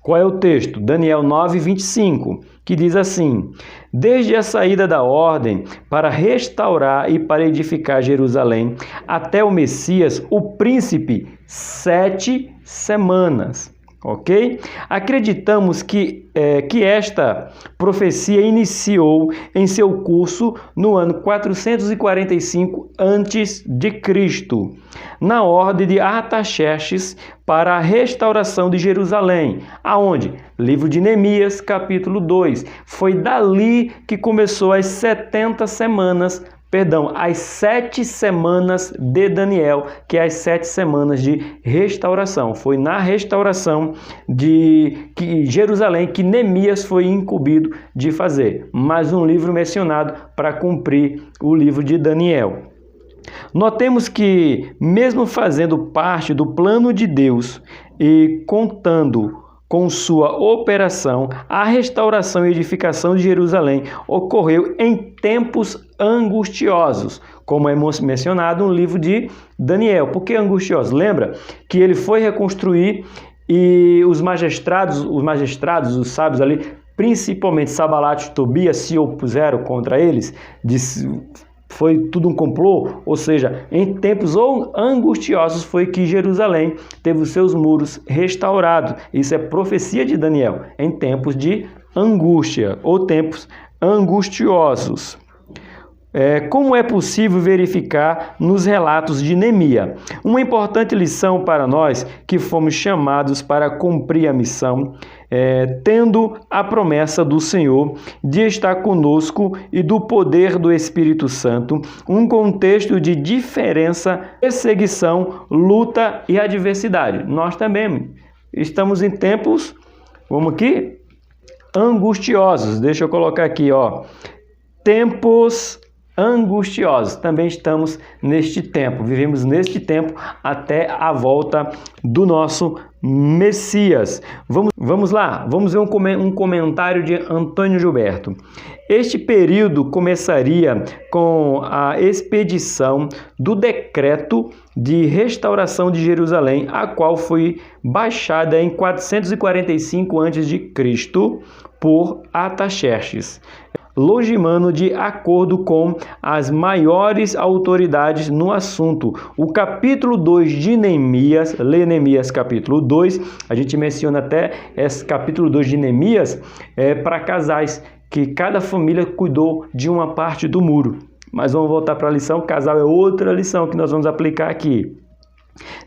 S1: Qual é o texto? Daniel 9:25, que diz assim: desde a saída da ordem para restaurar e para edificar Jerusalém, até o Messias, o príncipe, 7 semanas. Ok? Acreditamos que esta profecia iniciou em seu curso no ano 445 a.C., na ordem de Artaxerxes para a restauração de Jerusalém. Aonde? Livro de Neemias, capítulo 2. Foi dali que começou as 70 semanas, as 7 semanas de Daniel, que é as 7 semanas de restauração. Foi na restauração de Jerusalém que Neemias foi incumbido de fazer. Mais um livro mencionado para cumprir o livro de Daniel. Notemos que, mesmo fazendo parte do plano de Deus e contando com sua operação, a restauração e edificação de Jerusalém ocorreu em tempos angustiosos, como é mencionado no livro de Daniel. Por que angustiosos? Lembra que ele foi reconstruir e os magistrados, os sábios ali, principalmente Sanbalate e Tobias, se opuseram contra eles, foi tudo um complô, ou seja, em tempos angustiosos foi que Jerusalém teve os seus muros restaurados. Isso é profecia de Daniel, em tempos de angústia ou tempos angustiosos. Como é possível verificar nos relatos de Neemias? Uma importante lição para nós que fomos chamados para cumprir a missão, tendo a promessa do Senhor de estar conosco e do poder do Espírito Santo, um contexto de diferença, perseguição, luta e adversidade. Nós também estamos em tempos, vamos aqui, angustiosos. Deixa eu colocar aqui, tempos angustiosos. Também estamos neste tempo, vivemos neste tempo até a volta do nosso Messias. Vamos lá, vamos ver um comentário de Antônio Gilberto. Este período começaria com a expedição do decreto de restauração de Jerusalém, a qual foi baixada em 445 a.C. por Artaxerxes, Longimano, de acordo com as maiores autoridades no assunto. O capítulo 2 de Neemias, lê Neemias capítulo 2, a gente menciona até esse capítulo 2 de Neemias para casais, que cada família cuidou de uma parte do muro. Mas vamos voltar para a lição, casal é outra lição que nós vamos aplicar aqui.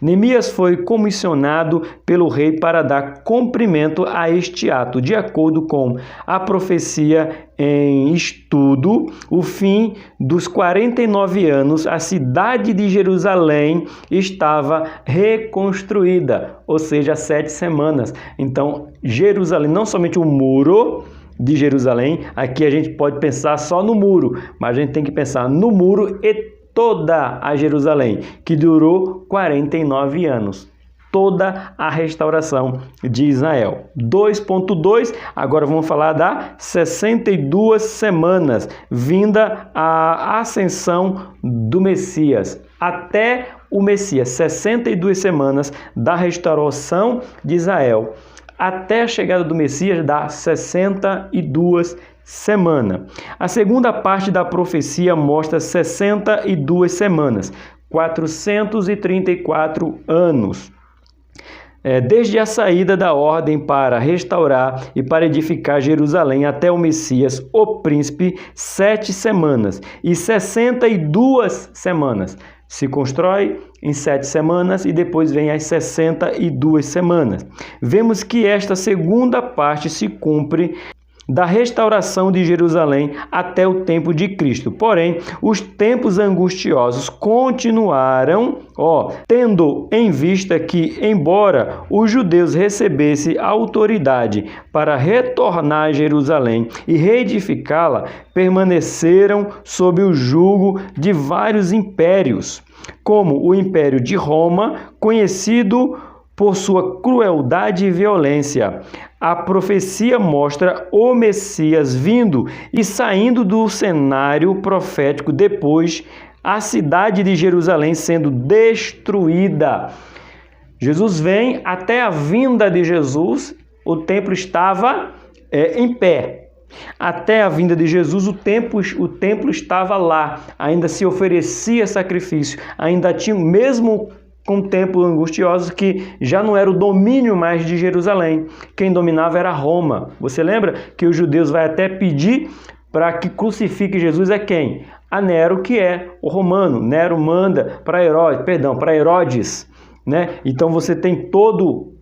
S1: Neemias foi comissionado pelo rei para dar cumprimento a este ato. De acordo com a profecia em estudo, o fim dos 49 anos, a cidade de Jerusalém estava reconstruída, ou seja, 7 semanas. Então, Jerusalém, não somente o muro de Jerusalém, aqui a gente pode pensar só no muro, mas a gente tem que pensar no muro e toda a Jerusalém, que durou 49 anos. Toda a restauração de Israel. 2.2, agora vamos falar da 62 semanas, vinda a ascensão do Messias. Até o Messias, 62 semanas da restauração de Israel. Até a chegada do Messias dá 62 semanas. A segunda parte da profecia mostra 62 semanas, 434 anos. Desde a saída da ordem para restaurar e para edificar Jerusalém até o Messias, o príncipe, 7 semanas e 62 semanas. Se constrói em 7 semanas e depois vem as 62 semanas. Vemos que esta segunda parte se cumpre da restauração de Jerusalém até o tempo de Cristo. Porém, os tempos angustiosos continuaram, tendo em vista que, embora os judeus recebessem autoridade para retornar a Jerusalém e reedificá-la, permaneceram sob o jugo de vários impérios, como o Império de Roma, conhecido por sua crueldade e violência. A profecia mostra o Messias vindo e saindo do cenário profético depois a cidade de Jerusalém sendo destruída. Jesus vem, até a vinda de Jesus, o templo estava em pé. Até a vinda de Jesus, o templo estava lá, ainda se oferecia sacrifício, ainda tinha, mesmo com templos angustiosos, que já não era o domínio mais de Jerusalém. Quem dominava era Roma. Você lembra que os judeus vão até pedir para que crucifique Jesus é quem? A Nero, que é o romano. Nero manda para Herodes, né? Então você tem todo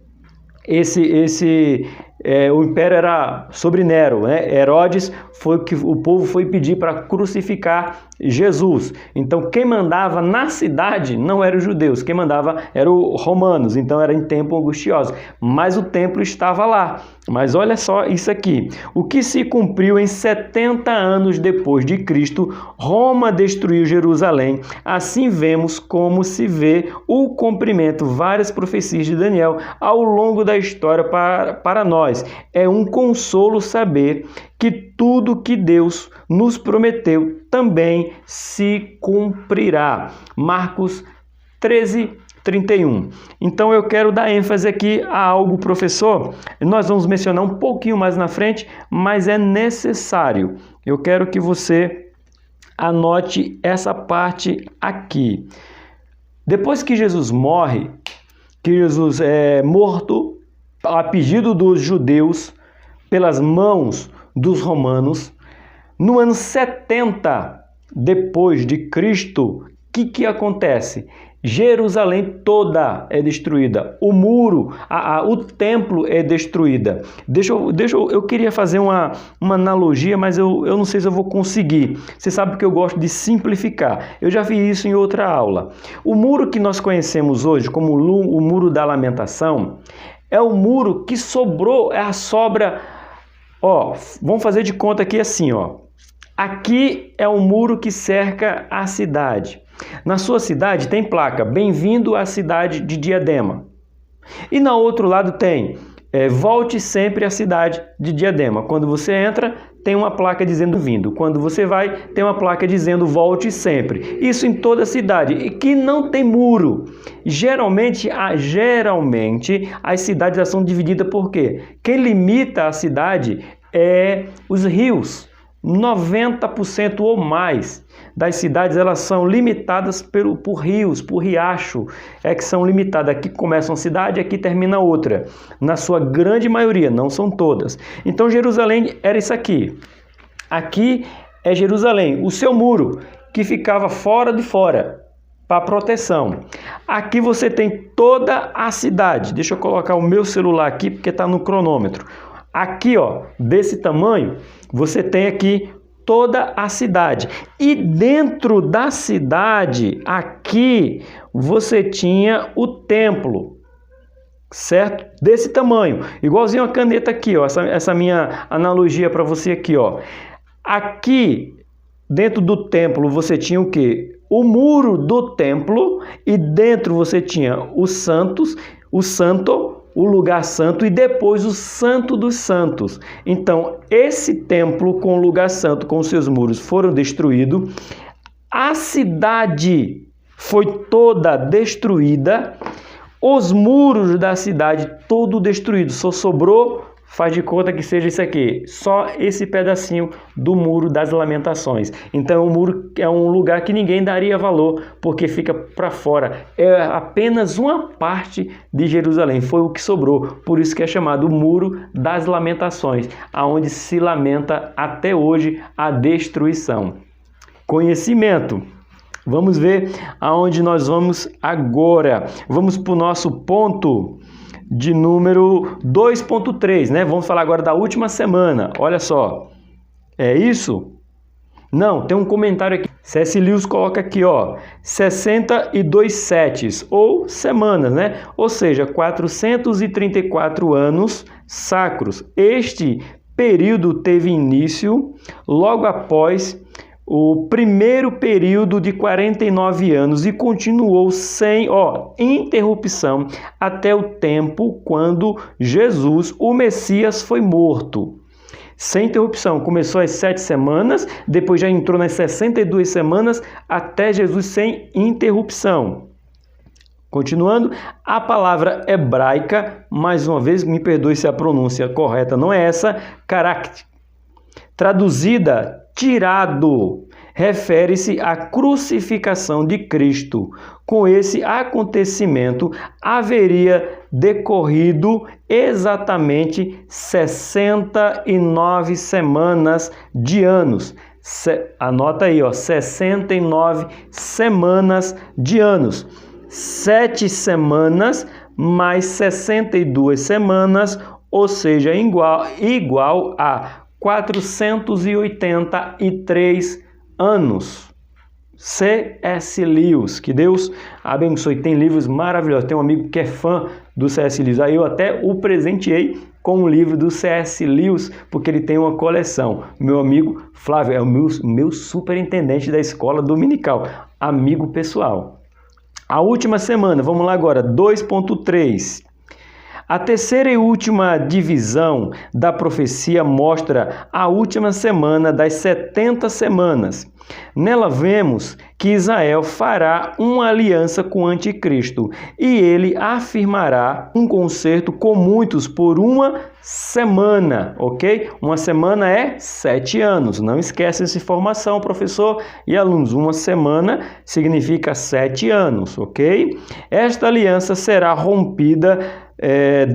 S1: o império era sobre Nero, né? Herodes foi que o povo foi pedir para crucificar Jesus. Então quem mandava na cidade não eram os judeus, quem mandava eram os romanos. Então era em tempo angustioso, mas o templo estava lá. Mas olha só isso aqui, o que se cumpriu em 70 anos depois de Cristo, Roma destruiu Jerusalém. Assim vemos como se vê o cumprimento, várias profecias de Daniel ao longo da história para nós. É um consolo saber que tudo que Deus nos prometeu também se cumprirá. Marcos 13:31. Então eu quero dar ênfase aqui a algo, professor. Nós vamos mencionar um pouquinho mais na frente, mas é necessário. Eu quero que você anote essa parte aqui. Depois que Jesus morre, que Jesus é morto a pedido dos judeus, pelas mãos dos romanos, no ano 70 depois de Cristo, o que acontece? Jerusalém toda é destruída, o muro, o templo é destruída. Eu queria fazer uma analogia, mas eu não sei se eu vou conseguir. Você sabe que eu gosto de simplificar. Eu já vi isso em outra aula. O muro que nós conhecemos hoje como o Muro da Lamentação é o muro que sobrou, é a sobra. Ó, vamos fazer de conta aqui assim, ó. Aqui é o muro que cerca a cidade. Na sua cidade tem placa, bem-vindo à cidade de Diadema. E no outro lado tem, volte sempre à cidade de Diadema. Quando você entra, tem uma placa dizendo vindo. Quando você vai, tem uma placa dizendo volte sempre. Isso em toda a cidade. E que não tem muro. Geralmente as cidades são divididas por quê? Quem limita a cidade é os rios. 90% ou mais das cidades elas são limitadas por rios, por riacho, que são limitadas. Aqui começa uma cidade, aqui termina outra. Na sua grande maioria, não são todas. Então Jerusalém era isso aqui. Aqui é Jerusalém, o seu muro, que ficava fora de fora, para proteção. Aqui você tem toda a cidade. Deixa eu colocar o meu celular aqui, porque está no cronômetro. Aqui, ó, desse tamanho, você tem aqui toda a cidade. E dentro da cidade, aqui, você tinha o templo, certo? Desse tamanho, igualzinho a caneta aqui, ó, essa minha analogia para você aqui, ó. Aqui, dentro do templo, você tinha o quê? O muro do templo, e dentro você tinha os santos, o lugar santo, e depois o santo dos santos. Então, esse templo com o lugar santo, com seus muros, foram destruídos. A cidade foi toda destruída. Os muros da cidade todo destruídos. Só sobrou, faz de conta que seja isso aqui, só esse pedacinho do Muro das Lamentações. Então o muro é um lugar que ninguém daria valor, porque fica para fora. É apenas uma parte de Jerusalém, foi o que sobrou. Por isso que é chamado Muro das Lamentações, aonde se lamenta até hoje a destruição. Conhecimento. Vamos ver aonde nós vamos agora. Vamos para o nosso ponto de número 2.3, né? Vamos falar agora da última semana. Olha só. É isso? Não, tem um comentário aqui. C.S. Lewis coloca aqui, ó, 62 setes, ou semanas, né? Ou seja, 434 anos sacros. Este período teve início logo após o primeiro período de 49 anos e continuou sem interrupção até o tempo quando Jesus, o Messias, foi morto. sem interrupção. Começou às 7 semanas, depois já entrou nas 62 semanas, até Jesus sem interrupção. Continuando, a palavra hebraica, mais uma vez, me perdoe se a pronúncia correta não é essa, carácter, traduzida, tirado, refere-se à crucificação de Cristo. Com esse acontecimento, haveria decorrido exatamente 69 semanas de anos. Anota aí, 69 semanas de anos. 7 semanas mais 62 semanas, ou seja, igual a 483 anos. C.S. Lewis, que Deus abençoe, tem livros maravilhosos. Tem um amigo que é fã do C.S. Lewis, aí eu até o presenteei com um livro do C.S. Lewis, porque ele tem uma coleção. Meu amigo Flávio é o meu superintendente da escola dominical, amigo pessoal. A última semana, vamos lá agora, 2.3. A terceira e última divisão da profecia mostra a última semana das 70 semanas. Nela vemos que Israel fará uma aliança com o anticristo e ele afirmará um concerto com muitos por uma semana, ok? Uma semana é 7 anos. Não esquece essa informação, professor e alunos. Uma semana significa 7 anos, ok? Esta aliança será rompida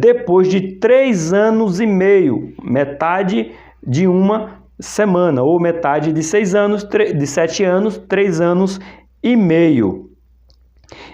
S1: depois de 3 anos e meio, metade de uma semana, ou metade de 6 anos, de 7 anos, 3 anos e meio.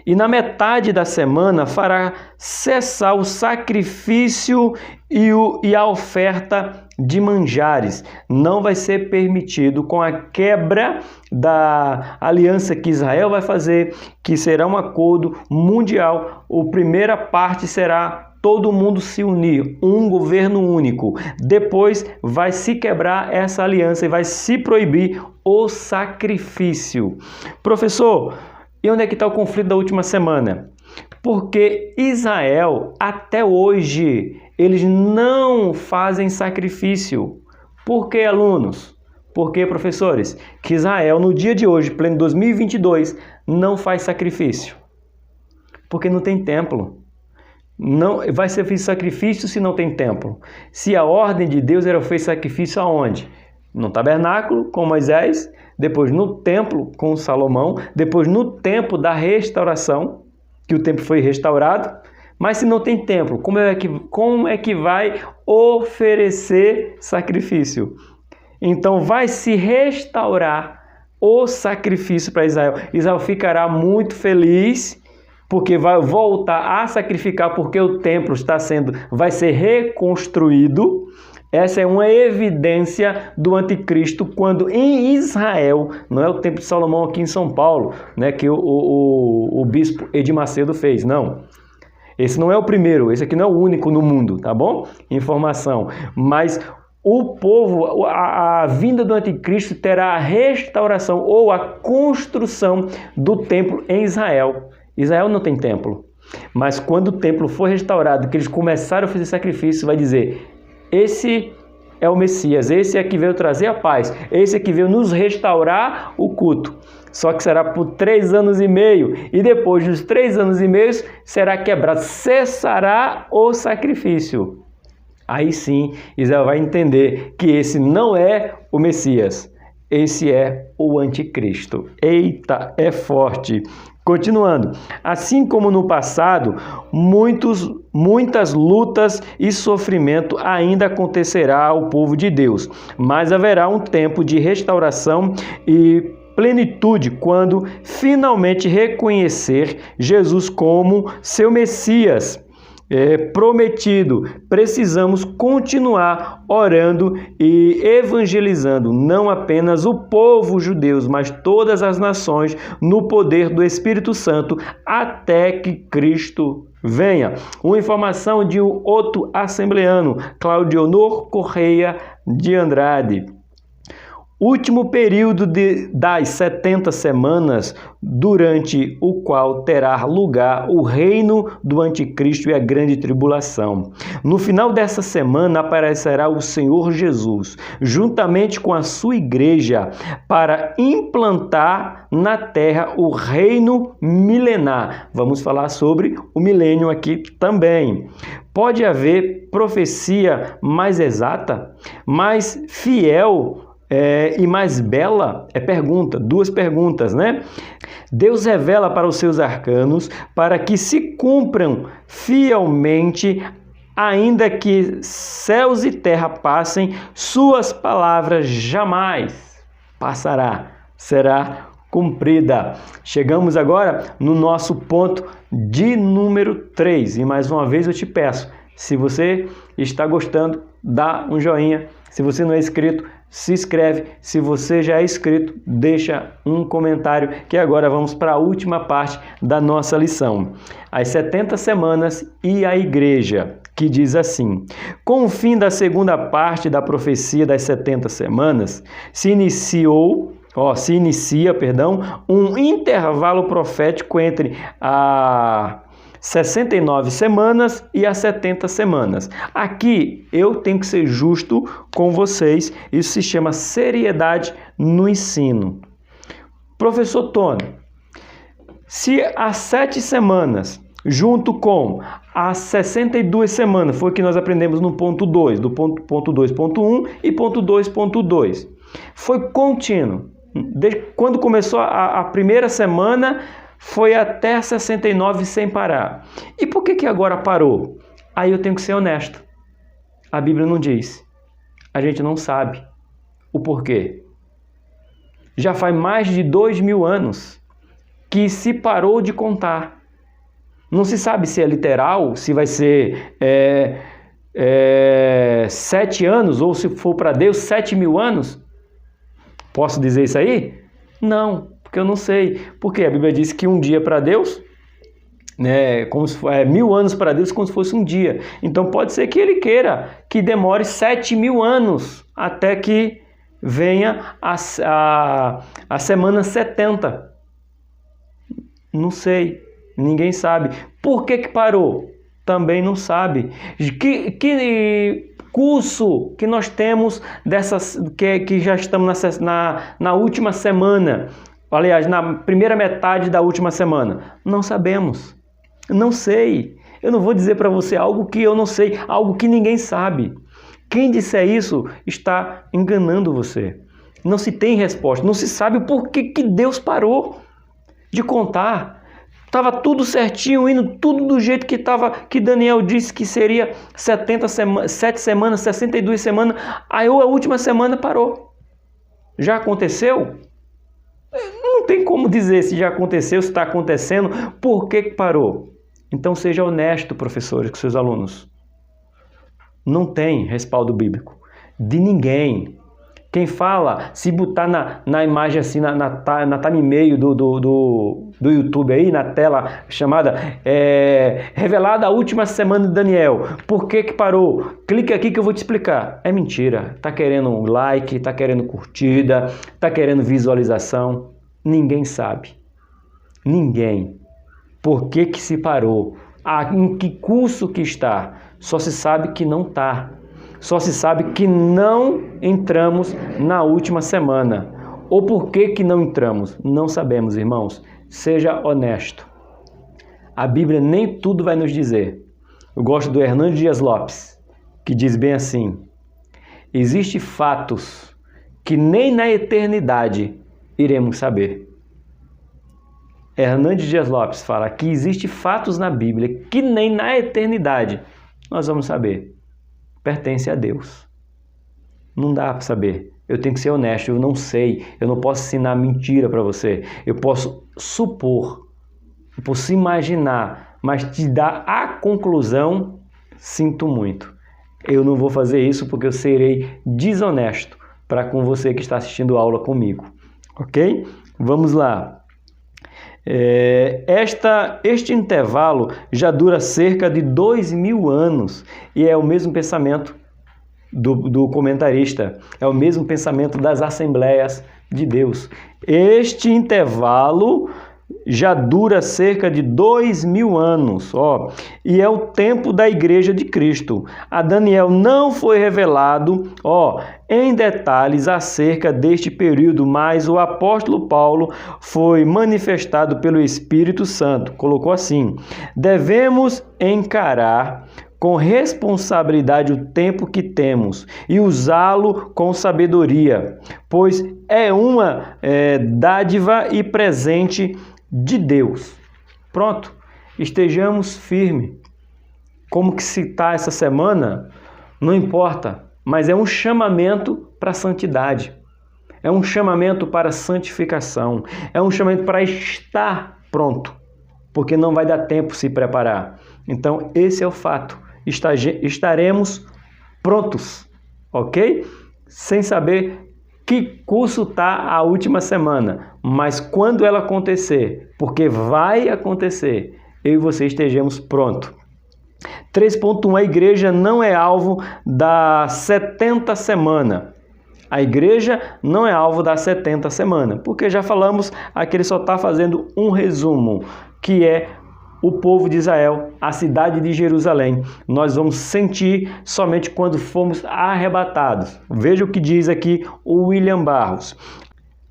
S1: E na metade da semana fará cessar o sacrifício e a oferta de manjares. Não vai ser permitido, com a quebra da aliança que Israel vai fazer, que será um acordo mundial. A primeira parte será todo mundo se unir, um governo único. Depois vai se quebrar essa aliança e vai se proibir o sacrifício. Professor, e onde é que está o conflito da última semana? Porque Israel, até hoje, eles não fazem sacrifício. Por que, alunos? Por que, professores? Que Israel, no dia de hoje, pleno 2022, não faz sacrifício. Porque não tem templo. Não vai ser feito sacrifício se não tem templo. Se a ordem de Deus era feito sacrifício aonde? No tabernáculo com Moisés, depois no templo com Salomão, depois no tempo da restauração, que o templo foi restaurado. Mas se não tem templo, como é que vai oferecer sacrifício? Então vai se restaurar o sacrifício para Israel. Israel ficará muito feliz, porque vai voltar a sacrificar, porque o templo vai ser reconstruído. Essa é uma evidência do anticristo, quando em Israel, não é o templo de Salomão aqui em São Paulo, né, que o bispo Edir Macedo fez, não. Esse não é o primeiro, esse aqui não é o único no mundo, tá bom? Informação. Mas o povo, a vinda do anticristo terá a restauração ou a construção do templo em Israel. Israel não tem templo, mas quando o templo for restaurado, que eles começaram a fazer sacrifício, vai dizer: esse é o Messias, esse é que veio trazer a paz, esse é que veio nos restaurar o culto. Só que será por 3 anos e meio, e depois dos 3 anos e meio será quebrado, cessará o sacrifício. Aí sim, Israel vai entender que esse não é o Messias, esse é o anticristo. Eita, é forte! Continuando, assim como no passado, muitas lutas e sofrimento ainda acontecerá ao povo de Deus, mas haverá um tempo de restauração e plenitude quando finalmente reconhecer Jesus como seu Messias prometido. Precisamos continuar orando e evangelizando não apenas o povo judeu, mas todas as nações no poder do Espírito Santo até que Cristo venha. Uma informação de um outro assembleano, Claudionor Correia de Andrade. último período das 70 semanas, durante o qual terá lugar o reino do anticristo e a grande tribulação. No final dessa semana aparecerá o Senhor Jesus, juntamente com a sua igreja, para implantar na terra o reino milenar. Vamos falar sobre o milênio aqui também. Pode haver profecia mais exata, mais fiel e mais bela? Pergunta, duas perguntas, né? Deus revela para os seus arcanos para que se cumpram fielmente, ainda que céus e terra passem, suas palavras jamais passará, será cumprida. Chegamos agora no nosso ponto de número 3. E mais uma vez eu te peço, se você está gostando, dá um joinha. Se você não é inscrito, se inscreve. Se você já é inscrito, deixa um comentário, que agora vamos para a última parte da nossa lição. As 70 semanas e a igreja, que diz assim: com o fim da segunda parte da profecia das 70 semanas, se inicia um intervalo profético entre a 69 semanas e as 70 semanas. Aqui eu tenho que ser justo com vocês, isso se chama seriedade no ensino. Professor Tony, se as 7 semanas, junto com as 62 semanas, foi o que nós aprendemos no ponto 2, do ponto 2.1 e ponto 2.2, foi contínuo. Desde quando começou a primeira semana, foi até 69 sem parar. E por que agora parou? Aí eu tenho que ser honesto. A Bíblia não diz. A gente não sabe o porquê. Já faz mais de 2000 anos que se parou de contar. Não se sabe se é literal, se vai ser 7 anos, ou se for para Deus 7.000 anos. Posso dizer isso aí? Não, porque eu não sei. Porque a Bíblia diz que um dia para Deus, né, como se 1000 anos para Deus, como se fosse um dia. Então pode ser que ele queira que demore 7.000 anos até que venha a semana 70. Não sei, ninguém sabe. Por que parou? Também não sabe. Que curso que nós temos que já estamos na última semana, aliás, na primeira metade da última semana? Não sabemos. Não sei. Eu não vou dizer para você algo que eu não sei, algo que ninguém sabe. Quem disser isso está enganando você. Não se tem resposta, não se sabe por que Deus parou de contar. Estava tudo certinho, indo tudo do jeito que estava, que Daniel disse que seria 7 semanas, 62 semanas, aí a última semana parou. Já aconteceu? Não tem como dizer se já aconteceu, se está acontecendo, por que parou. Então seja honesto, professores, com seus alunos. Não tem respaldo bíblico de ninguém. Quem fala, se botar na imagem assim, na thumbnail do YouTube aí, na tela chamada revelada a última semana de Daniel, por que parou? Clique aqui que eu vou te explicar. É mentira. Tá querendo um like, tá querendo curtida, tá querendo visualização. Ninguém sabe. Ninguém. Por que se parou? Em que curso que está? Só se sabe que não está. Só se sabe que não entramos na última semana. Ou por que não entramos? Não sabemos, irmãos. Seja honesto. A Bíblia nem tudo vai nos dizer. Eu gosto do Hernando Dias Lopes, que diz bem assim: existem fatos que nem na eternidade iremos saber. Hernando Dias Lopes fala que existem fatos na Bíblia que nem na eternidade nós vamos saber. Pertence a Deus. Não dá para saber. Eu tenho que ser honesto, eu não sei. Eu não posso ensinar mentira para você. Eu posso supor, eu posso imaginar, mas te dar a conclusão, sinto muito. Eu não vou fazer isso porque eu serei desonesto para com você que está assistindo a aula comigo. Ok? Vamos lá. Este intervalo já dura cerca de 2000 anos e é o mesmo pensamento do comentarista, é o mesmo pensamento das Assembleias de Deus. Este intervalo já dura cerca de 2000 anos, e é o tempo da Igreja de Cristo. A Daniel não foi revelado, em detalhes acerca deste período, mas o apóstolo Paulo foi manifestado pelo Espírito Santo. Colocou assim: devemos encarar com responsabilidade o tempo que temos e usá-lo com sabedoria, pois é uma dádiva e presente de Deus. Pronto, estejamos firmes. Como que se está essa semana, não importa, mas é um chamamento para a santidade, é um chamamento para a santificação, é um chamamento para estar pronto, porque não vai dar tempo se preparar. Então, esse é o fato. Estaremos prontos, ok? Sem saber que curso está a última semana, mas quando ela acontecer, porque vai acontecer, eu e você estejamos prontos. 3.1. A igreja não é alvo da 70 semana. A igreja não é alvo da 70 semana, porque já falamos, aqui ele só está fazendo um resumo, que é o povo de Israel, a cidade de Jerusalém. Nós vamos sentir somente quando formos arrebatados. Veja o que diz aqui o William Barros.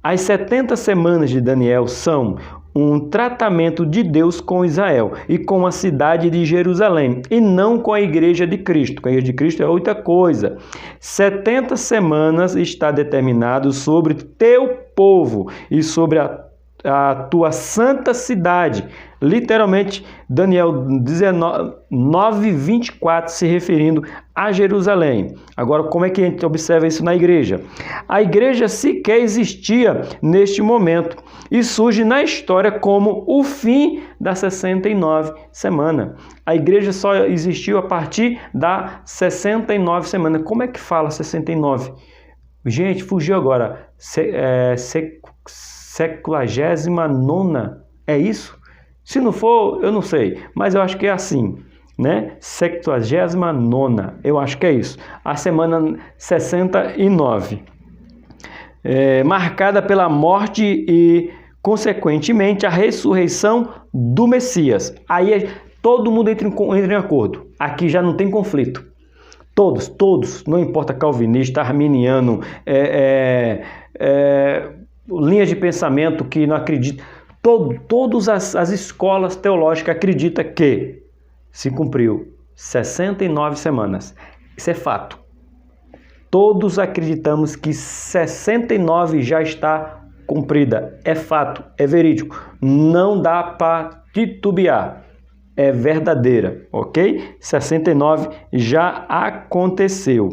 S1: As 70 semanas de Daniel são um tratamento de Deus com Israel e com a cidade de Jerusalém, e não com a igreja de Cristo. A igreja de Cristo é outra coisa. 70 semanas está determinado sobre teu povo e sobre a tua santa cidade. Literalmente, Daniel 9:24 se referindo a Jerusalém. Agora, como é que a gente observa isso na igreja? A igreja sequer existia neste momento e surge na história como o fim da 69 semana. A igreja só existiu a partir da 69 semana. Como é que fala 69? Gente, fugiu agora. 79ª, é isso? Se não for, eu não sei, mas eu acho que é assim, né? 79ª, eu acho que é isso. A semana 69, marcada pela morte e, consequentemente, a ressurreição do Messias. Aí todo mundo entra em acordo. Aqui já não tem conflito. Todos, não importa calvinista, arminiano, linhas de pensamento que não acreditam, todas as escolas teológicas acreditam que se cumpriu 69 semanas. Isso é fato. Todos acreditamos que 69 já está cumprida. É fato, é verídico. Não dá para titubear. É verdadeira, ok? 69 já aconteceu.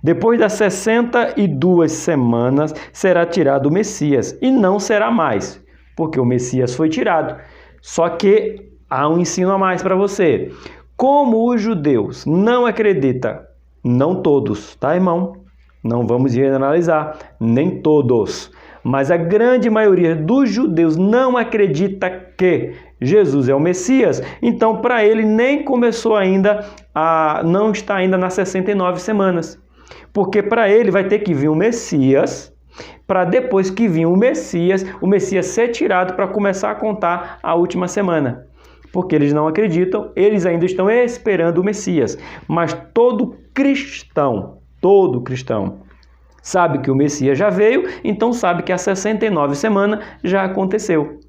S1: Depois das 62 semanas será tirado o Messias e não será mais, porque o Messias foi tirado. Só que há um ensino a mais para você. Como os judeus não acreditam, não todos, tá, irmão? Não vamos generalizar, nem todos, mas a grande maioria dos judeus não acredita que Jesus é o Messias, então para ele nem começou ainda, não está ainda nas 69 semanas, porque para ele vai ter que vir o Messias, para depois que vir o Messias ser tirado para começar a contar a última semana, porque eles não acreditam, eles ainda estão esperando o Messias, mas todo cristão sabe que o Messias já veio, então sabe que a 69 semana já aconteceu.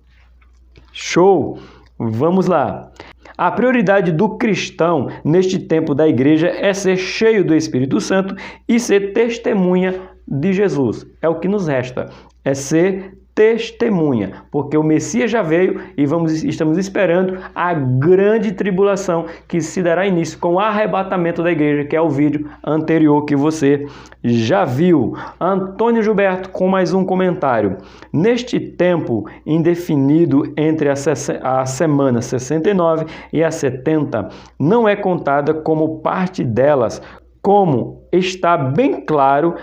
S1: Show! Vamos lá. A prioridade do cristão neste tempo da igreja é ser cheio do Espírito Santo e ser testemunha de Jesus. É o que nos resta, é ser testemunha, porque o Messias já veio e estamos esperando a grande tribulação que se dará início com o arrebatamento da igreja, que é o vídeo anterior que você já viu. Antônio Gilberto com mais um comentário. Neste tempo indefinido entre a semana 69 e a 70, não é contada como parte delas, como está bem claro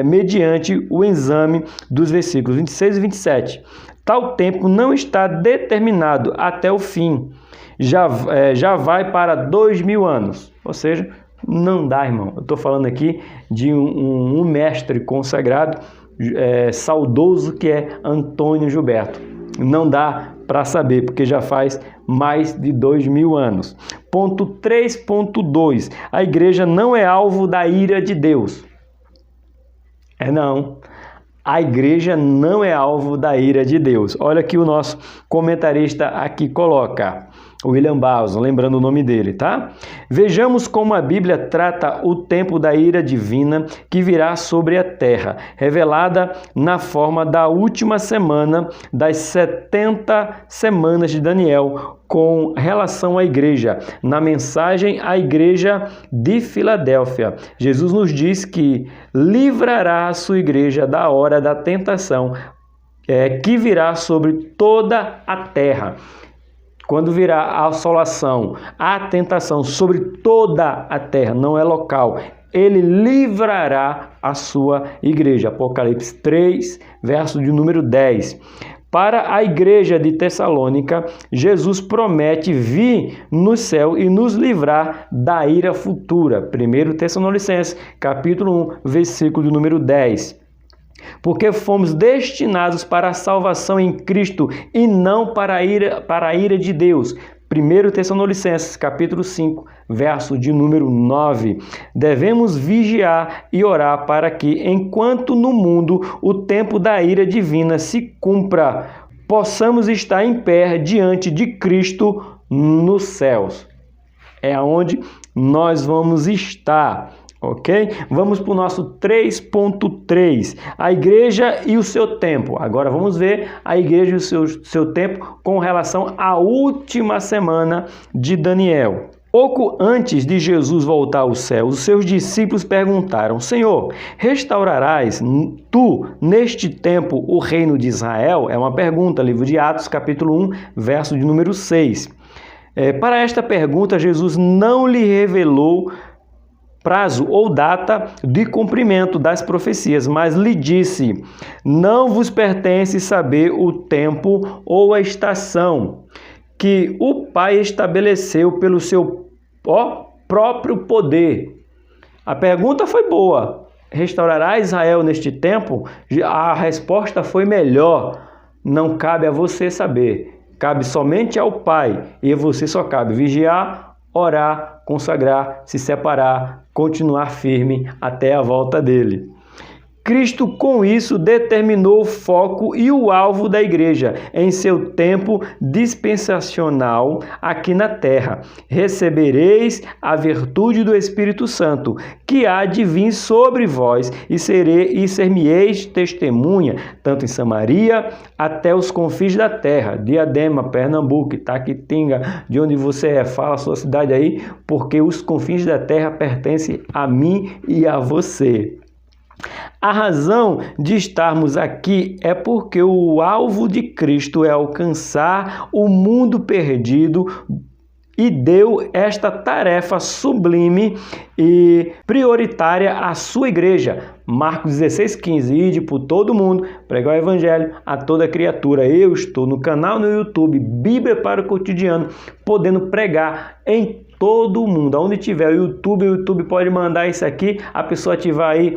S1: mediante o exame dos versículos 26 e 27. Tal tempo não está determinado até o fim, já vai para 2000 anos, ou seja, Não dá, irmão. Eu estou falando aqui de um mestre consagrado, saudoso, que é Antônio Gilberto. Não dá para saber, porque já faz mais de 2000 anos. Ponto 3.2. A igreja não é alvo da ira de Deus. Não. A igreja não é alvo da ira de Deus. Olha que o nosso comentarista aqui coloca. William Bauson, lembrando o nome dele, tá? Vejamos como a Bíblia trata o tempo da ira divina que virá sobre a terra, revelada na forma da última semana das 70 semanas de Daniel, com relação à igreja. Na mensagem à igreja de Filadélfia, Jesus nos diz que livrará a sua igreja da hora da tentação, que virá sobre toda a terra. Quando virá a assolação, a tentação sobre toda a terra, não é local, ele livrará a sua igreja. Apocalipse 3, verso de número 10. Para a igreja de Tessalônica, Jesus promete vir no céu e nos livrar da ira futura. 1 Tessalonicenses, capítulo 1, versículo de número 10. Porque fomos destinados para a salvação em Cristo e não para a ira de Deus. 1 Tessalonicenses, capítulo 5, verso de número 9. Devemos vigiar e orar para que, enquanto no mundo o tempo da ira divina se cumpra, possamos estar em pé diante de Cristo nos céus. É onde nós vamos estar. Ok? Vamos para o nosso 3.3, a igreja e o seu tempo. Agora vamos ver a igreja e o seu tempo com relação à última semana de Daniel. Pouco antes de Jesus voltar ao céu, os seus discípulos perguntaram: Senhor, restaurarás tu neste tempo o reino de Israel? É uma pergunta, livro de Atos, capítulo 1, verso de número 6. Para esta pergunta, Jesus não lhe revelou prazo ou data de cumprimento das profecias, mas lhe disse: não vos pertence saber o tempo ou a estação que o Pai estabeleceu pelo seu próprio poder. A pergunta foi boa. Restaurará Israel neste tempo? A resposta foi melhor. Não cabe a você saber. Cabe somente ao Pai. E a você só cabe vigiar, orar, consagrar, se separar, continuar firme até a volta dele. Cristo, com isso, determinou o foco e o alvo da igreja em seu tempo dispensacional aqui na terra. Recebereis a virtude do Espírito Santo, que há de vir sobre vós, e ser-me-eis testemunha, tanto em Samaria até os confins da terra. Diadema, Pernambuco, Itaquitinga, de onde você é, fala a sua cidade aí, porque os confins da terra pertencem a mim e a você. A razão de estarmos aqui é porque o alvo de Cristo é alcançar o mundo perdido e deu esta tarefa sublime e prioritária à sua igreja. Marcos 16,15. Ide por todo mundo, pregar o evangelho a toda criatura. Eu estou no canal no YouTube, Bíblia para o Cotidiano, podendo pregar em todo mundo. Aonde tiver o YouTube pode mandar isso aqui, a pessoa ativar aí,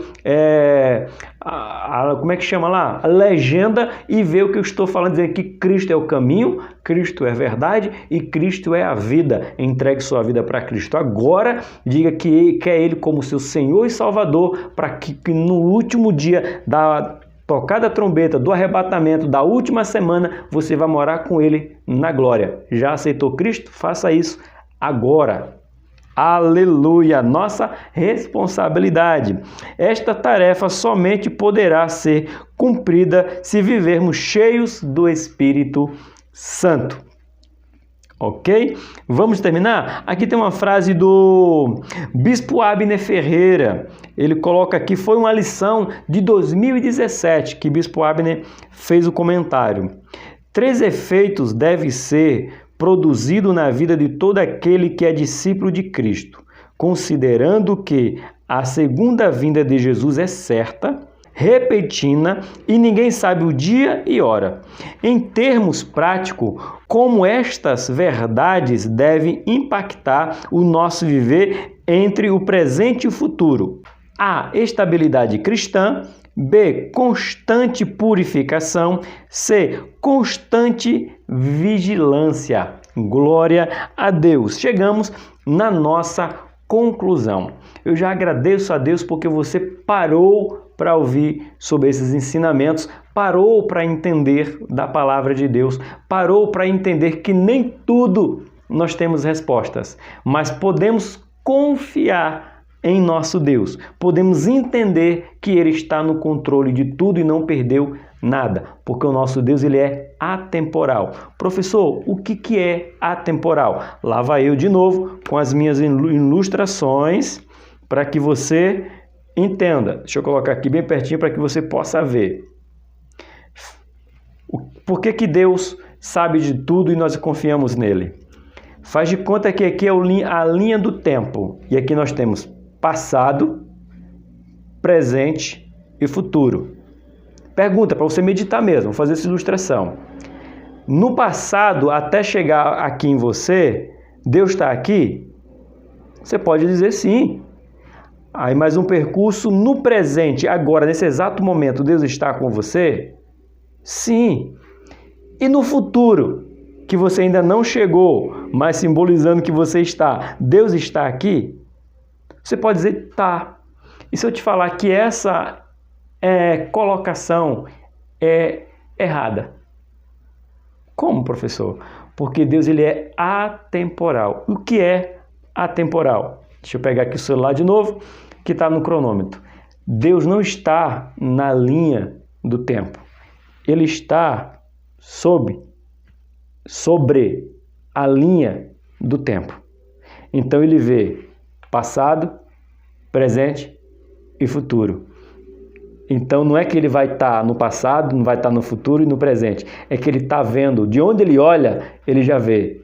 S1: como é que chama lá? A legenda, e ver o que eu estou falando, dizendo que Cristo é o caminho, Cristo é a verdade e Cristo é a vida. Entregue sua vida para Cristo agora, diga que quer Ele como seu Senhor e Salvador, para que no último dia da tocada a trombeta, do arrebatamento, da última semana, você vai morar com Ele na glória. Já aceitou Cristo? Faça isso agora. Aleluia! Nossa responsabilidade. Esta tarefa somente poderá ser cumprida se vivermos cheios do Espírito Santo. Ok? Vamos terminar? Aqui tem uma frase do Bispo Abner Ferreira. Ele coloca aqui, foi uma lição de 2017 que Bispo Abner fez o comentário. 3 efeitos devem ser produzido na vida de todo aquele que é discípulo de Cristo, considerando que a segunda vinda de Jesus é certa, repentina e ninguém sabe o dia e hora. Em termos práticos, como estas verdades devem impactar o nosso viver entre o presente e o futuro? A. Estabilidade cristã. B. Constante purificação. C. Constante vigilância. Glória a Deus. Chegamos na nossa conclusão. Eu já agradeço a Deus porque você parou para ouvir sobre esses ensinamentos, parou para entender da palavra de Deus, parou para entender que nem tudo nós temos respostas, mas podemos confiar em nosso Deus. Podemos entender que Ele está no controle de tudo e não perdeu nada, porque o nosso Deus ele é atemporal. Professor, o que é atemporal? Lá vai eu de novo com as minhas ilustrações para que você entenda. Deixa eu colocar aqui bem pertinho para que você possa ver. Por que Deus sabe de tudo e nós confiamos nele? Faz de conta que aqui é a linha do tempo. E aqui nós temos passado, presente e futuro. Pergunta para você meditar mesmo, vou fazer essa ilustração. No passado, até chegar aqui em você, Deus está aqui? Você pode dizer sim. Aí mais um percurso no presente, agora, nesse exato momento, Deus está com você? Sim. E no futuro, que você ainda não chegou, mas simbolizando que você está, Deus está aqui? Você pode dizer, tá. E se eu te falar que essa colocação é errada? Como, professor? Porque Deus ele é atemporal. O que é atemporal? Deixa eu pegar aqui o celular de novo, que está no cronômetro. Deus não está na linha do tempo. Ele está sobre a linha do tempo. Então ele vê passado, presente e futuro. Então não é que ele vai estar no passado, não vai estar no futuro e no presente. É que ele está vendo, de onde ele olha, ele já vê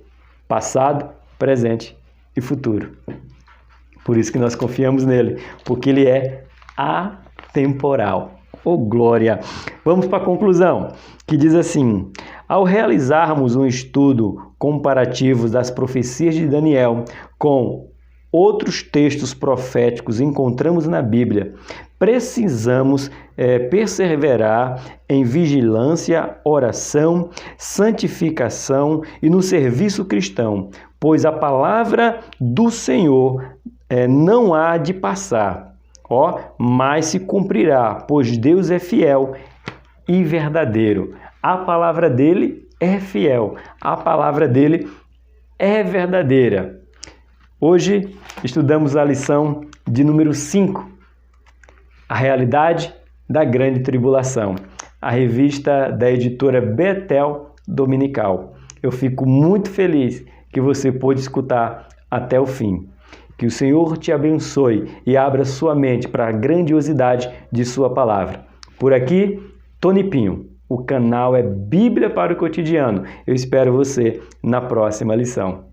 S1: passado, presente e futuro. Por isso que nós confiamos nele, porque ele é atemporal. Oh, glória! Vamos para a conclusão, que diz assim: ao realizarmos um estudo comparativo das profecias de Daniel com outros textos proféticos encontramos na Bíblia, precisamos perseverar em vigilância, oração, santificação e no serviço cristão, pois a palavra do Senhor não há de passar, mas se cumprirá, pois Deus é fiel e verdadeiro. A palavra dele é fiel, a palavra dele é verdadeira. Hoje estudamos a lição de número 5, a realidade da grande tribulação, a revista da editora Betel Dominical. Eu fico muito feliz que você pôde escutar até o fim. Que o Senhor te abençoe e abra sua mente para a grandiosidade de sua palavra. Por aqui, Tony Pinho. O canal é Bíblia para o Cotidiano. Eu espero você na próxima lição.